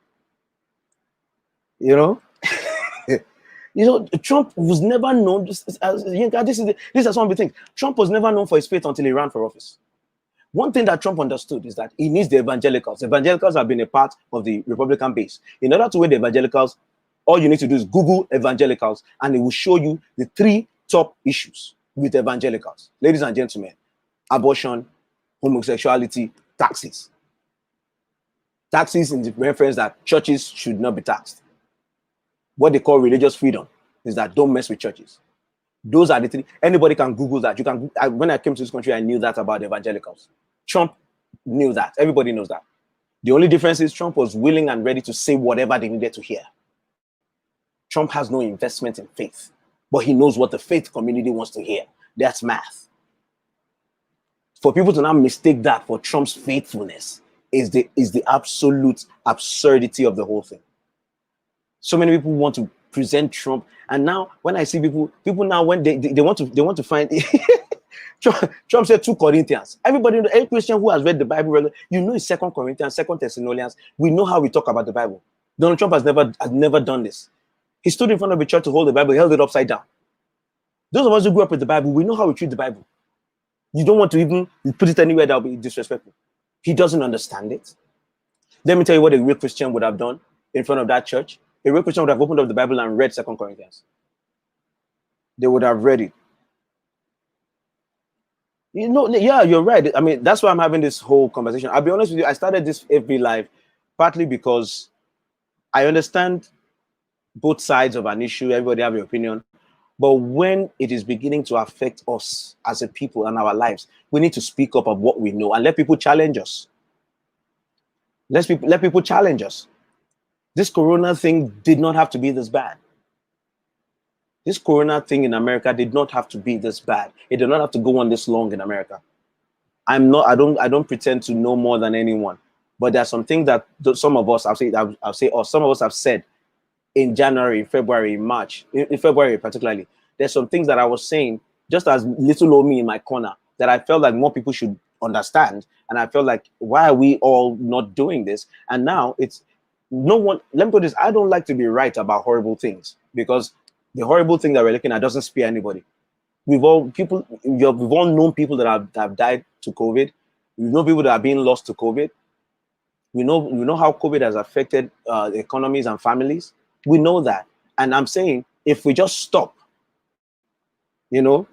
Trump was never known. This is some of the things. Trump was never known for his faith until he ran for office. One thing that Trump understood is that he needs the evangelicals. Evangelicals have been a part of the Republican base. In order to win the evangelicals, All you need to do is Google evangelicals, and it will show you the 3 top issues with evangelicals. Ladies and gentlemen, abortion, homosexuality, taxes. Taxes in the reference that churches should not be taxed. What they call religious freedom is that don't mess with churches. Those are the 3. Anybody can Google that. You can. When I came to this country, I knew that about evangelicals. Trump knew that. Everybody knows that. The only difference is Trump was willing and ready to say whatever they needed to hear. Trump has no investment in faith, but he knows what the faith community wants to hear. That's math. For people to now mistake that for Trump's faithfulness is the absolute absurdity of the whole thing. So many people want to present Trump, and now when I see people now when they want to find Trump said 2 Corinthians. Everybody, every Christian who has read the Bible, you know it's 2 Corinthians, 2 Thessalonians. We know how we talk about the Bible. Donald Trump has never done this. He stood in front of a church to hold the Bible, held it upside down. Those of us who grew up with the Bible, we know how we treat the Bible. You don't want to even put it anywhere that will be disrespectful. He doesn't understand it. Let me tell you what a real Christian would have done in front of that church. A real Christian would have opened up the Bible and read 2 Corinthians. They would have read it. You know, yeah, you're right. I mean, that's why I'm having this whole conversation. I'll be honest with you. I started this FB Live partly because I understand both sides of an issue. Everybody have an opinion. But when it is beginning to affect us as a people and our lives, we need to speak up of what we know and let people challenge us. Let people challenge us. This corona thing did not have to be this bad. This corona thing in America did not have to be this bad. It did not have to go on this long in America. I don't pretend to know more than anyone, but there are some things that some of us, some of us have said in January, February, March, in February particularly. There's some things that I was saying just as little old me in my corner that I felt like more people should understand. And I felt like, why are we all not doing this? And now it's no one. Let me put this. I don't like to be right about horrible things, because the horrible thing that we're looking at doesn't spare anybody. We've all known people that have died to COVID. We know people that are being lost to COVID. We know how COVID has affected economies and families. We know that. And I'm saying, if we just stop, you know,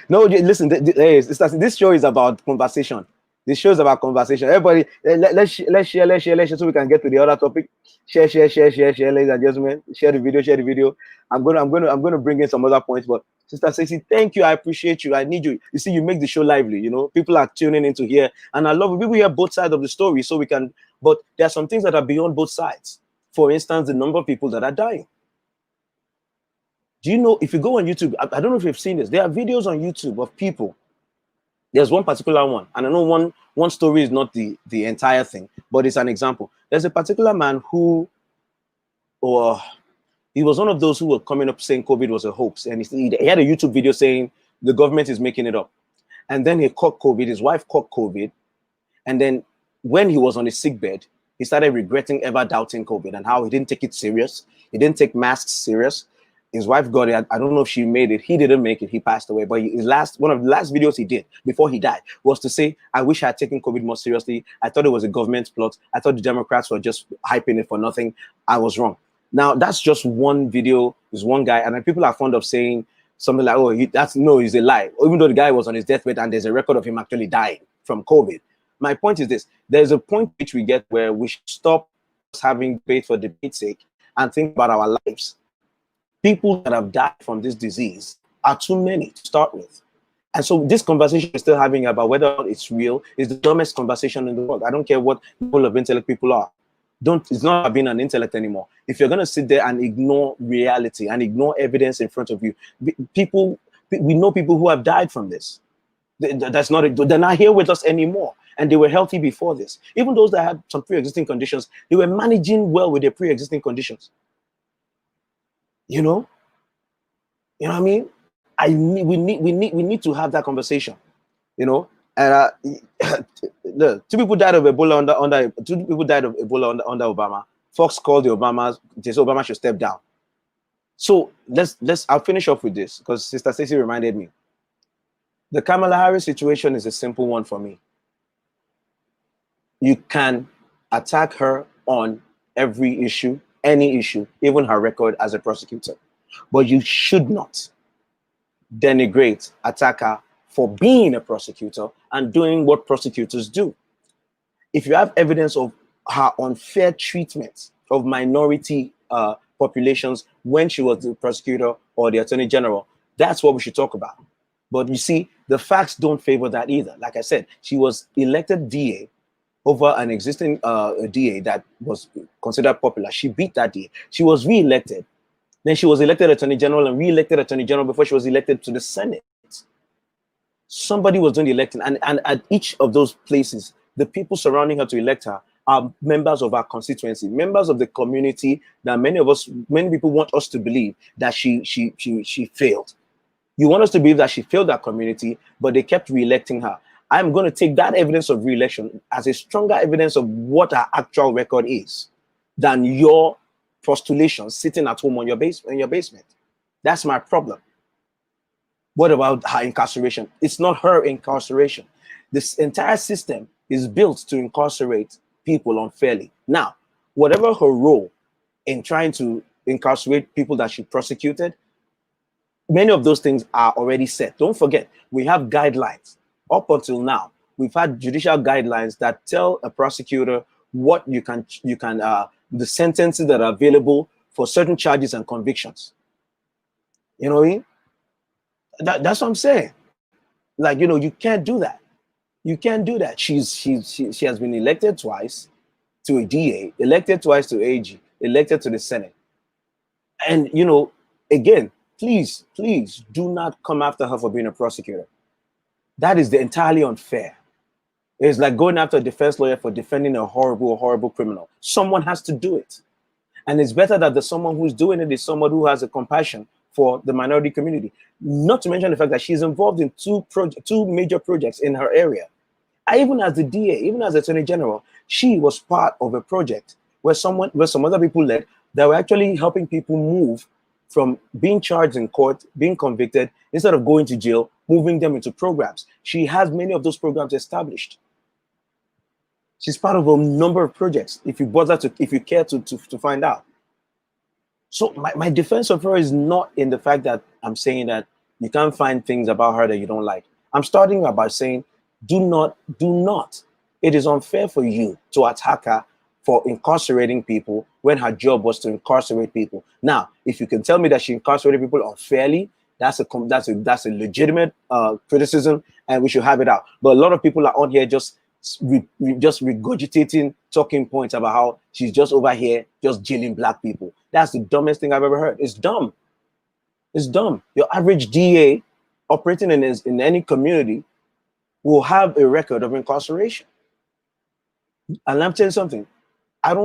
no, listen, this show is about conversation. This show is about conversation. Everybody, let's share so we can get to the other topic. Share, ladies and gentlemen. Share the video. I'm gonna bring in some other points, but Sister Stacey, thank you. I appreciate you. I need you. You see, you make the show lively. You know, people are tuning into here, and I love it. People hear both sides of the story, so we can. But there are some things that are beyond both sides. For instance, the number of people that are dying. Do you know, if you go on YouTube, I don't know if you've seen this, there are videos on YouTube of people. There's one particular one, and I know one story is not the entire thing, but it's an example. There's a particular man who, he was one of those who were coming up saying COVID was a hoax, and he had a YouTube video saying the government is making it up. And then he caught COVID, his wife caught COVID, and then when he was on his sick bed, he started regretting ever doubting COVID and how he didn't take it serious. He didn't take masks serious. His wife got it. I don't know if she made it. He didn't make it. He passed away. But one of the last videos he did before he died was to say, I wish I had taken COVID more seriously. I thought it was a government plot. I thought the Democrats were just hyping it for nothing. I was wrong. Now, that's just one video. There's one guy. And then people are fond of saying something like, oh, he's a lie. Even though the guy was on his deathbed and there's a record of him actually dying from COVID. My point is this. There's a point which we get where we should stop having debate for debate's sake and think about our lives. People that have died from this disease are too many to start with. And so this conversation we're still having about whether it's real is the dumbest conversation in the world. I don't care what level of intellect people are. It's not about being an intellect anymore. If you're going to sit there and ignore reality and ignore evidence in front of you, we know people who have died from this. They're not here with us anymore. And they were healthy before this. Even those that had some pre-existing conditions, they were managing well with their pre-existing conditions. You know what I mean? We need to have that conversation. You know, and two people died of Ebola under Obama. Fox called the Obamas. They said Obama should step down. So I'll finish off with this because Sister Stacey reminded me. The Kamala Harris situation is a simple one for me. You can attack her on every issue, any issue, even her record as a prosecutor. But you should not denigrate, attack her for being a prosecutor and doing what prosecutors do. If you have evidence of her unfair treatment of minority populations when she was the prosecutor or the attorney general, that's what we should talk about. But you see, the facts don't favor that either. Like I said, she was elected DA over an existing DA that was considered popular. She beat that DA. She was re-elected. Then she was elected attorney general and re-elected attorney general before she was elected to the Senate. Somebody was doing the electing, and at each of those places, the people surrounding her to elect her are members of our constituency, members of the community that many people want us to believe that she failed. You want us to believe that she failed that community, but they kept re-electing her. I'm going to take that evidence of re-election as a stronger evidence of what her actual record is than your postulation sitting at home on your basement. That's my problem. What about her incarceration? It's not her incarceration. This entire system is built to incarcerate people unfairly. Now, whatever her role in trying to incarcerate people that she prosecuted, many of those things are already set. Don't forget, we have guidelines. Up until now, we've had judicial guidelines that tell a prosecutor what the sentences that are available for certain charges and convictions. You know what I mean? That's what I'm saying. Like, you can't do that. You can't do that. She has been elected twice to a DA, elected twice to AG, elected to the Senate. And, again, please do not come after her for being a prosecutor. That is entirely unfair. It's like going after a defense lawyer for defending a horrible criminal. Someone has to do it. And it's better that the someone who's doing it is someone who has a compassion for the minority community. Not to mention the fact that she's involved in two major projects in her area. Even as the DA, even as Attorney General, she was part of a project where some other people led that were actually helping people move from being charged in court, being convicted, instead of going to jail, moving them into programs. She has many of those programs established. She's part of a number of projects, if you care to find out. So my defense of her is not in the fact that I'm saying that you can't find things about her that you don't like. I'm starting by saying, do not. It is unfair for you to attack her for incarcerating people when her job was to incarcerate people. Now, if you can tell me that she incarcerated people unfairly, that's a legitimate criticism, and we should have it out. But a lot of people are on here just regurgitating talking points about how she's just over here just jailing black people. That's the dumbest thing I've ever heard. It's dumb. It's dumb. Your average DA operating in any community will have a record of incarceration. And I'm telling you something,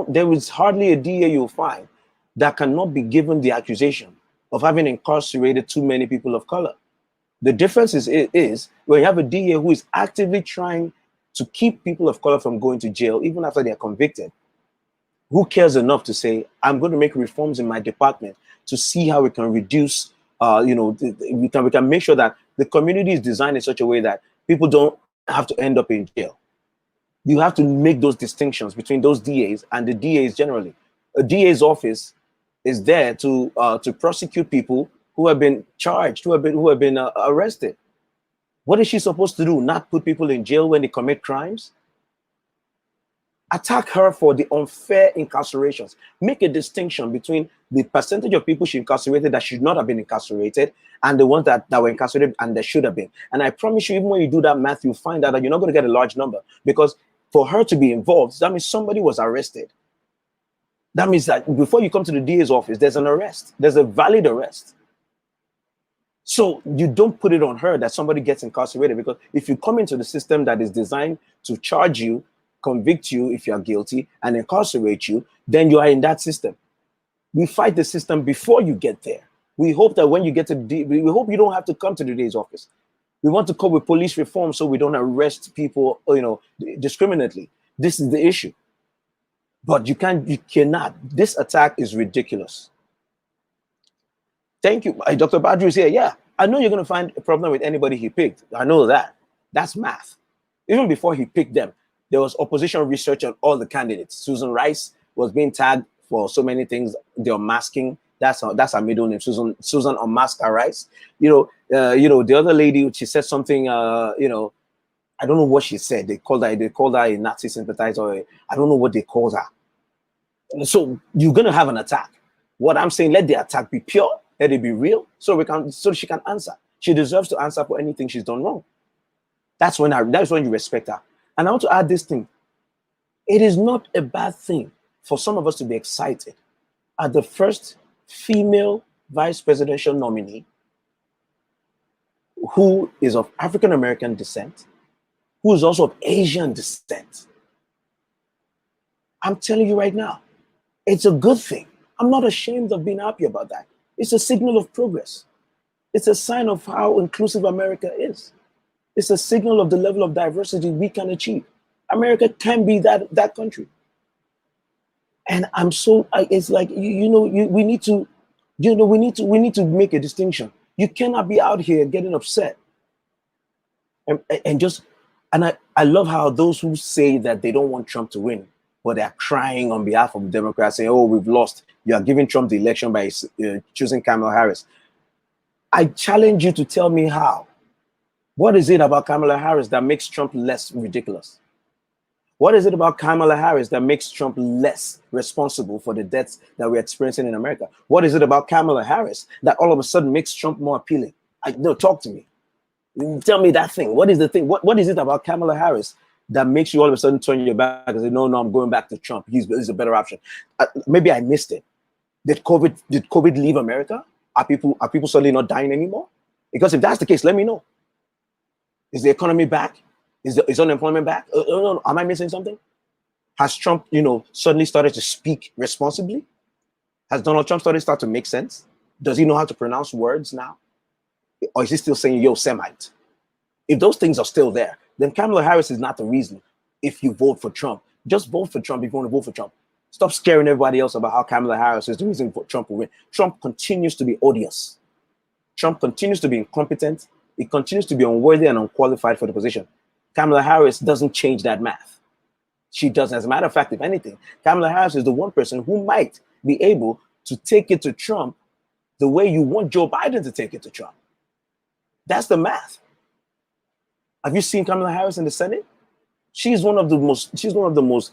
there is hardly a DA you'll find that cannot be given the accusation of having incarcerated too many people of color. The difference is when you have a DA who is actively trying to keep people of color from going to jail, even after they're convicted, who cares enough to say, I'm going to make reforms in my department to see how we can reduce, we can make sure that the community is designed in such a way that people don't have to end up in jail. You have to make those distinctions between those DAs and the DAs generally. A DA's office is there to prosecute people who have been charged, who have been arrested. What is she supposed to do? Not put people in jail when they commit crimes? Attack her for the unfair incarcerations. Make a distinction between the percentage of people she incarcerated that should not have been incarcerated and the ones that were incarcerated and they should have been. And I promise you, even when you do that math, you'll find out that you're not going to get a large number, because for her to be involved, that means somebody was arrested. That means that before you come to the DA's office, there's an arrest. There's a valid arrest. So you don't put it on her that somebody gets incarcerated, because if you come into the system that is designed to charge you, convict you if you're guilty, and incarcerate you, then you are in that system. We fight the system before you get there. We hope that when you get to we hope you don't have to come to the DA's office. We want to come with police reform so we don't arrest people, discriminately. This is the issue. But you cannot. This attack is ridiculous. Thank you. Dr. Badru is here. Yeah, I know you're going to find a problem with anybody he picked. I know that. That's math. Even before he picked them, there was opposition research on all the candidates. Susan Rice was being tagged for so many things. The unmasking, that's her middle name, Susan Unmask Her Rights. The other lady, she said something, I don't know what she said. They called her a Nazi sympathizer. I don't know what they called her. So you're gonna have an attack. What I'm saying, let the attack be pure, let it be real, so she can answer. She deserves to answer for anything she's done wrong. That's when you respect her. And I want to add this thing. It is not a bad thing for some of us to be excited at the first female vice presidential nominee who is of African American descent, who is also of Asian descent. I'm telling you right now, it's a good thing. I'm not ashamed of being happy about that. It's a signal of progress. It's a sign of how inclusive America is. It's a signal of the level of diversity we can achieve. America can be that country. And it's like, we need to make a distinction. You cannot be out here getting upset. And I love how those who say that they don't want Trump to win, but they're crying on behalf of Democrats, saying, oh, we've lost. You are giving Trump the election by choosing Kamala Harris. I challenge you to tell me how. What is it about Kamala Harris that makes Trump less ridiculous? What is it about Kamala Harris that makes Trump less responsible for the deaths that we're experiencing in America? What is it about Kamala Harris that all of a sudden makes Trump more appealing? No, talk to me. Tell me that thing. What is the thing? What is it about Kamala Harris that makes you all of a sudden turn your back and say, no, I'm going back to Trump. He's a better option. Maybe I missed it. Did COVID leave America? Are people suddenly not dying anymore? Because if that's the case, let me know. Is the economy back? Is unemployment back? No. Am I missing something? Has Trump, suddenly started to speak responsibly? Has Donald Trump start to make sense? Does he know how to pronounce words now? Or is he still saying Yosemite? If those things are still there, then Kamala Harris is not the reason. If you vote for Trump, just vote for Trump if you want to vote for Trump. Stop scaring everybody else about how Kamala Harris is the reason for Trump will win. Trump continues to be odious. Trump continues to be incompetent. He continues to be unworthy and unqualified for the position. Kamala Harris doesn't change that math. She doesn't. As a matter of fact, if anything, Kamala Harris is the one person who might be able to take it to Trump the way you want Joe Biden to take it to Trump. That's the math. Have you seen Kamala Harris in the Senate? She's one of the most,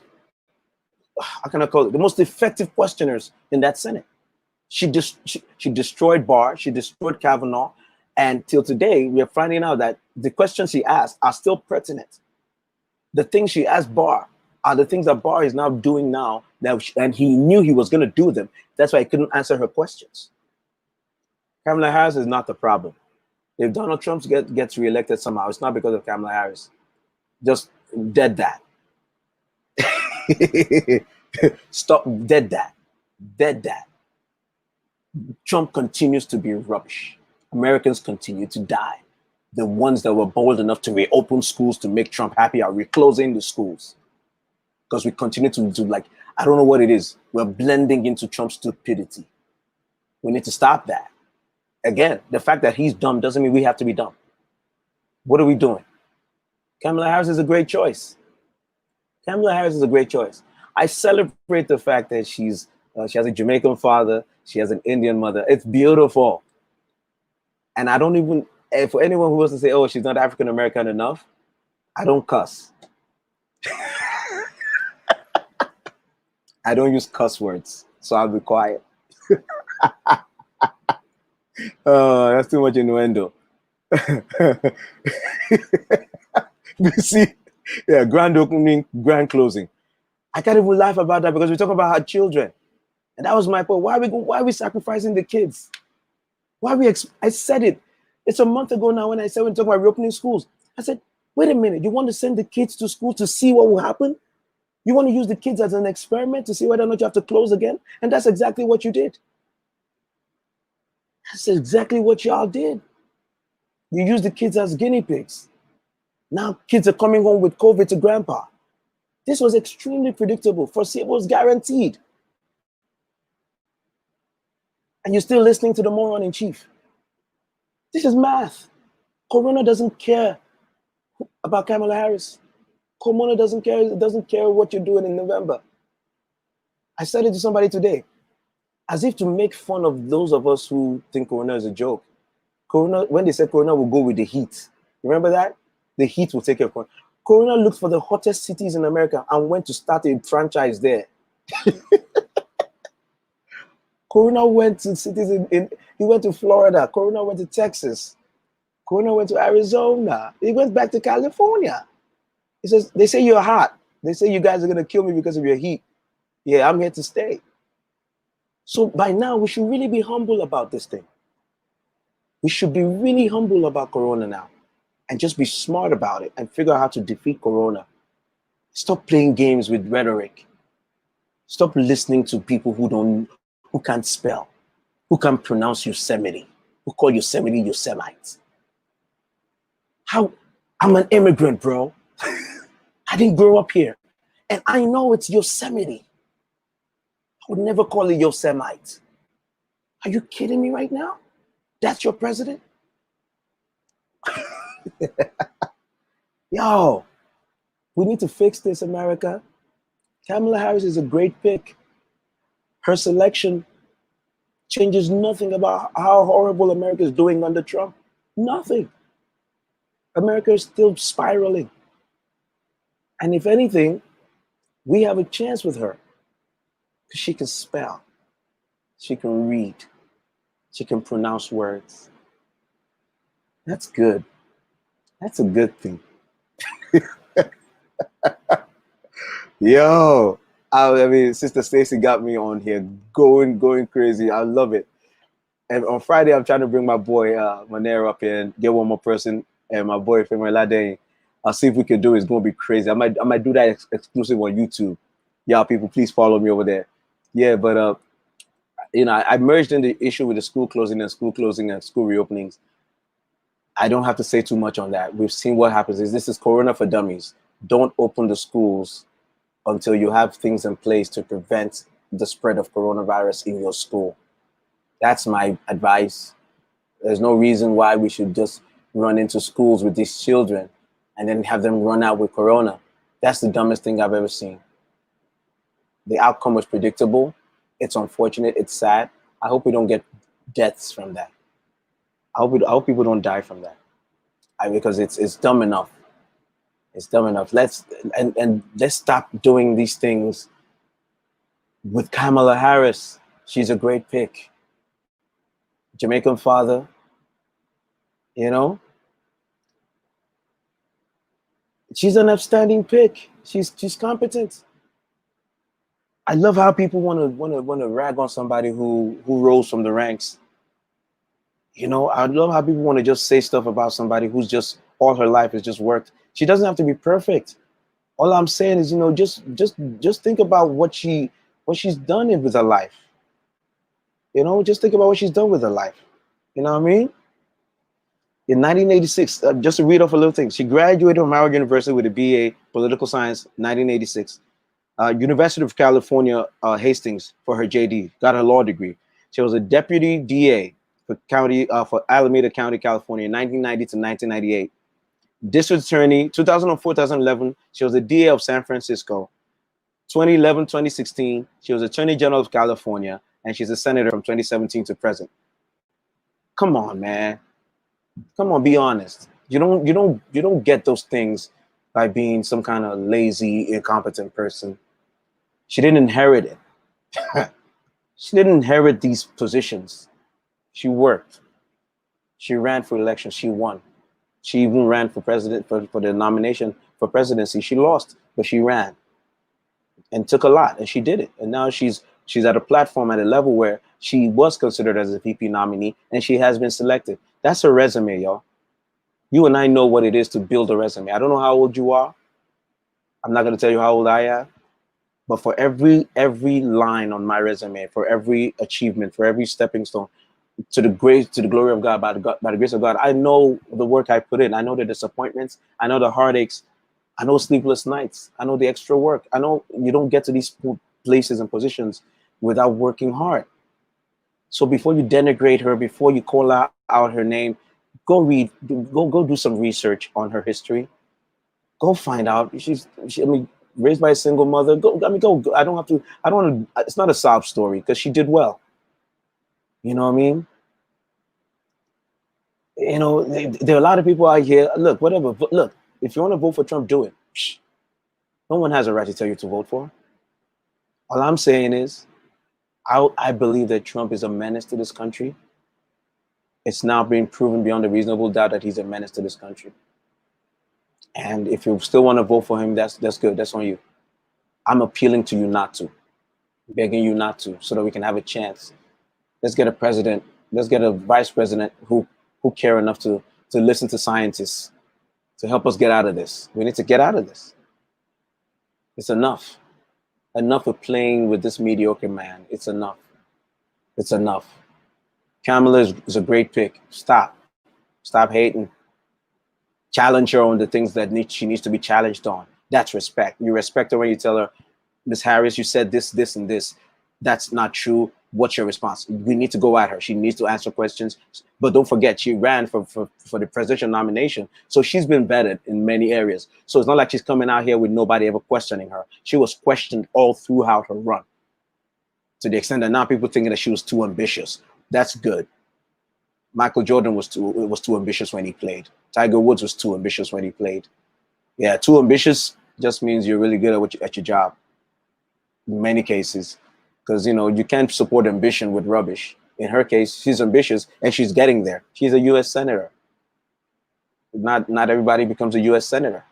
how can I call it? The most effective questioners in that Senate. She destroyed Barr. She destroyed Kavanaugh. And till today, we are finding out that the questions she asked are still pertinent. The things she asked Barr are the things that Barr is now doing now, and he knew he was going to do them. That's why he couldn't answer her questions. Kamala Harris is not the problem. If Donald Trump gets reelected somehow, it's not because of Kamala Harris. Just dead that. Stop, dead that. Trump continues to be rubbish. Americans continue to die. The ones that were bold enough to reopen schools to make Trump happy are reclosing the schools. Because we continue to do, like, I don't know what it is. We're blending into Trump's stupidity. We need to stop that. Again, the fact that he's dumb doesn't mean we have to be dumb. What are we doing? Kamala Harris is a great choice. Kamala Harris is a great choice. I celebrate the fact that she has a Jamaican father. She has an Indian mother. It's beautiful. And I don't even, for anyone who wants to say, oh, she's not African American enough, I don't cuss. I don't use cuss words, so I'll be quiet. Oh, that's too much innuendo. You see, yeah, grand opening, grand closing. I can't even laugh about that because we're talking about our children. And that was my point. Why are we sacrificing the kids? I said it. It's a month ago now when I said, when talking about reopening schools, I said, wait a minute, you want to send the kids to school to see what will happen? You want to use the kids as an experiment to see whether or not you have to close again? And that's exactly what you did. That's exactly what y'all did. You used the kids as guinea pigs. Now kids are coming home with COVID to grandpa. This was extremely predictable. Foreseeable, was guaranteed. And you're still listening to the moron in chief. This is math. Corona doesn't care about Kamala Harris. Corona doesn't care what you're doing in November. I said it to somebody today, as if to make fun of those of us who think Corona is a joke. Corona, when they said Corona will go with the heat, remember that? The heat will take care of Corona. Corona looked for the hottest cities in America and went to start a franchise there. Corona went to cities he went to Florida. Corona went to Texas. Corona went to Arizona. He went back to California. He says, they say you're hot. They say you guys are going to kill me because of your heat. Yeah, I'm here to stay. So by now, we should really be humble about this thing. We should be really humble about Corona now and just be smart about it and figure out how to defeat Corona. Stop playing games with rhetoric. Stop listening to people who can't spell, who can't pronounce Yosemite, who call Yosemite Yosemite. I'm an immigrant, bro. I didn't grow up here. And I know it's Yosemite. I would never call it Yosemite. Are you kidding me right now? That's your president? Yo, we need to fix this, America. Kamala Harris is a great pick. Her selection changes nothing about how horrible America is doing under Trump. Nothing. America is still spiraling. And if anything, we have a chance with her because she can spell, she can read, she can pronounce words. That's good. That's a good thing. Yo, I mean, Sister Stacy got me on here going crazy. I love it. And on Friday, I'm trying to bring my boy Monero up here and get one more person, and my boy Femi Lade. I'll see if we can do it. It's gonna be crazy. I might do that exclusive on YouTube. Y'all people, please follow me over there. Yeah, but you know, I merged in the issue with the school closing and school reopenings. I don't have to say too much on that. We've seen what happens. This is Corona for dummies. Don't open the schools until you have things in place to prevent the spread of coronavirus in your school. That's my advice. There's no reason why we should just run into schools with these children and then have them run out with Corona. That's the dumbest thing I've ever seen. The outcome was predictable. It's unfortunate. It's sad. I hope we don't get deaths from that. I hope people don't die from that. Because it's dumb enough. It's dumb enough. Let's stop doing these things with Kamala Harris. She's a great pick. Jamaican father, you know. She's an upstanding pick. She's competent. I love how people want to rag on somebody who rose from the ranks. You know, I love how people want to just say stuff about somebody who's just all her life has just worked. She doesn't have to be perfect. All I'm saying is, you know, just think about what she's done with her life. You know, just think about what she's done with her life. You know what I mean? In 1986, just to read off a little thing, she graduated from Howard University with a BA Political Science, 1986. University of California, Hastings for her JD, got her law degree. She was a deputy DA for Alameda County, California, 1990 to 1998. District Attorney, 2004-2011, she was a DA of San Francisco. 2011-2016, she was Attorney General of California, and she's a senator from 2017 to present. Come on, man. Come on, be honest. You don't get those things by being some kind of lazy, incompetent person. She didn't inherit it. She didn't inherit these positions. She worked. She ran for election. She won. She even ran for president for the nomination for presidency. She lost, but she ran and took a lot, and she did it. And now she's at a platform at a level where she was considered as a VP nominee, and she has been selected. That's her resume, y'all. You and I know what it is to build a resume. I don't know how old you are. I'm not going to tell you how old I am. But for every line on my resume, for every achievement, for every stepping stone, to the glory of God, by the grace of God, I know the work I put in. I know the disappointments. I know the heartaches. I know sleepless nights. I know the extra work. I know you don't get to these places and positions without working hard. So before you denigrate her, before you call out her name, go do some research on her history. Go find out. I mean, raised by a single mother. Go. I mean, go. I don't have to. I don't want to. It's not a sob story because she did well. You know what I mean? You know, there are a lot of people out here. Look, whatever. Look, if you want to vote for Trump, do it. No one has a right to tell you to vote for. All I'm saying is, I believe that Trump is a menace to this country. It's now being proven beyond a reasonable doubt that he's a menace to this country. And if you still want to vote for him, that's good. That's on you. I'm appealing to you not to, begging you not to, so that we can have a chance. Let's get a president. Let's get a vice president who care enough to listen to scientists to help us get out of this. We need to get out of this. It's enough. Enough of playing with this mediocre man. It's enough. It's enough. Kamala is a great pick. Stop hating. Challenge her on the things that she needs to be challenged on. That's respect. You respect her when you tell her, Ms. Harris, you said this, this, and this. That's not true. What's your response? We need to go at her. She needs to answer questions. But don't forget, she ran for the presidential nomination. So she's been vetted in many areas. So it's not like she's coming out here with nobody ever questioning her. She was questioned all throughout her run, to the extent that now people thinking that she was too ambitious. That's good. Michael Jordan was too ambitious when he played. Tiger Woods was too ambitious when he played. Yeah, too ambitious just means you're really good at your job. In many cases, because you can't support ambition with rubbish. In her case, she's ambitious and she's getting there. She's a U.S. senator. Not everybody becomes a U.S. senator.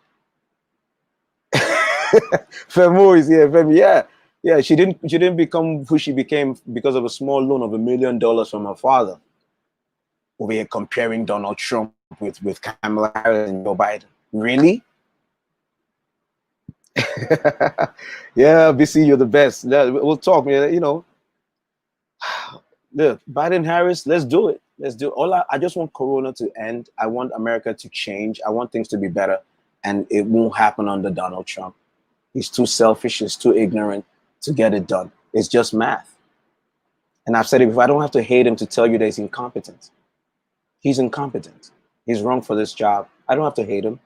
Yeah. She didn't become who she became because of a small loan of $1 million from her father. Over here comparing Donald Trump with Kamala Harris and Joe Biden. Really? Yeah, BC, you're the best. We'll talk, man. Look, Biden Harris, let's do it. Let's do it. I just want Corona to end. I want America to change. I want things to be better. And it won't happen under Donald Trump. He's too selfish. He's too ignorant to get it done. It's just math. And I've said it before, I don't have to hate him to tell you that he's incompetent. He's incompetent. He's wrong for this job. I don't have to hate him.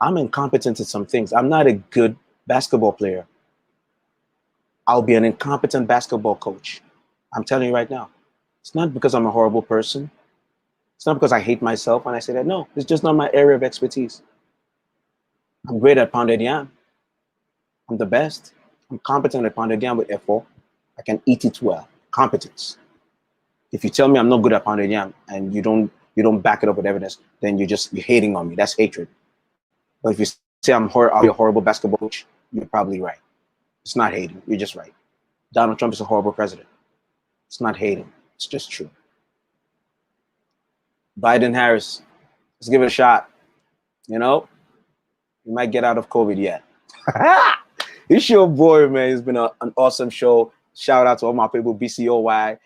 I'm incompetent at some things. I'm not a good basketball player. I'll be an incompetent basketball coach. I'm telling you right now. It's not because I'm a horrible person. It's not because I hate myself when I say that. No, it's just not my area of expertise. I'm great at pounded yam. I'm the best. I'm competent at pounded yam with F4. I can eat it well. Competence. If you tell me I'm not good at pounded yam and you don't back it up with evidence, then you're hating on me. That's hatred. But if you say I'll be a horrible basketball coach, you're probably right. It's not hating. You're just right. Donald Trump is a horrible president. It's not hating. It's just true. Biden Harris, let's give it a shot. You might get out of COVID yet. It's your boy, man. It's been an awesome show. Shout out to all my people, BCOY.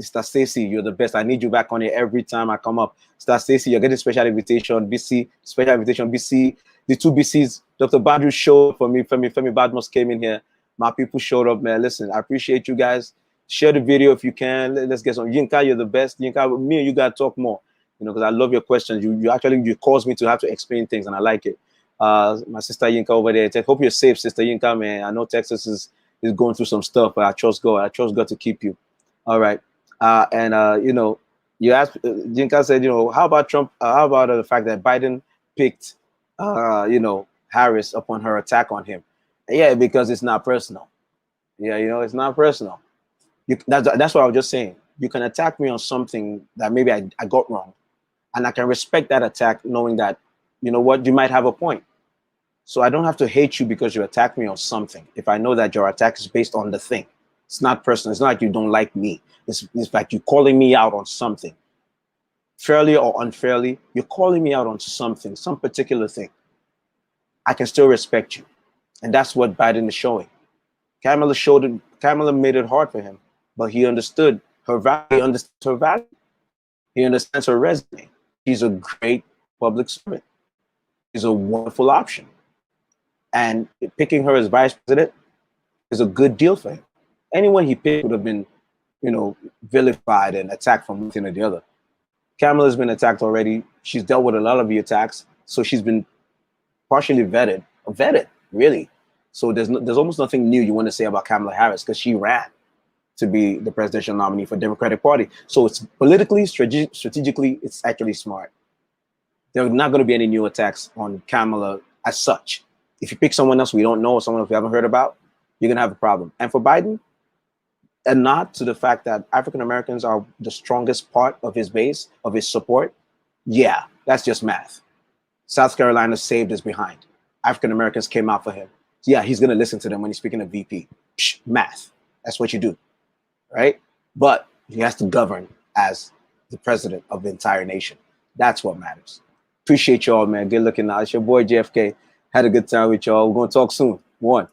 Star Stacy, you're the best. I need you back on here every time I come up. Star Stacy, you're getting special invitation. BC, special invitation. BC, the two BCs, Dr. Badru showed up for me. Femi Badmos came in here. My people showed up, man. Listen, I appreciate you guys. Share the video if you can. Let's get some. Yinka, you're the best. Yinka, me and you gotta talk more. Because I love your questions. You cause me to have to explain things, and I like it. My sister Yinka over there. Hope you're safe, sister Yinka, man. I know Texas is going through some stuff, but I trust God. I trust God to keep you. All right. You asked, Yinka said, how about Trump? How about the fact that Biden picked, Harris upon her attack on him? Yeah, because it's not personal. Yeah, it's not personal. That's what I was just saying. You can attack me on something that maybe I got wrong. And I can respect that attack knowing that, you might have a point. So I don't have to hate you because you attack me on something. If I know that your attack is based on the thing, it's not personal. It's not like you don't like me. It's like you're calling me out on something. Fairly or unfairly, you're calling me out on something, some particular thing. I can still respect you. And that's what Biden is showing. Kamala made it hard for him, but he understood her value. He understands her value. He understands her resume. He's a great public servant. He's a wonderful option. And picking her as vice president is a good deal for him. Anyone he picked would have been, vilified and attacked from one thing or the other. Kamala's been attacked already. She's dealt with a lot of the attacks. So she's been partially vetted, really. So there's almost nothing new you want to say about Kamala Harris because she ran to be the presidential nominee for Democratic Party. So it's politically, strategically, it's actually smart. There are not going to be any new attacks on Kamala as such. If you pick someone else we don't know or someone else we haven't heard about, you're going to have a problem. And for Biden, a nod to the fact that African Americans are the strongest part of his base, of his support, yeah, that's just math. South Carolina saved his behind. African Americans came out for him. Yeah, he's going to listen to them when he's speaking of VP. Psh, math. That's what you do, right? But he has to govern as the president of the entire nation. That's what matters. Appreciate y'all, man. Good looking out. It's your boy JFK. Had a good time with y'all. We're going to talk soon. One.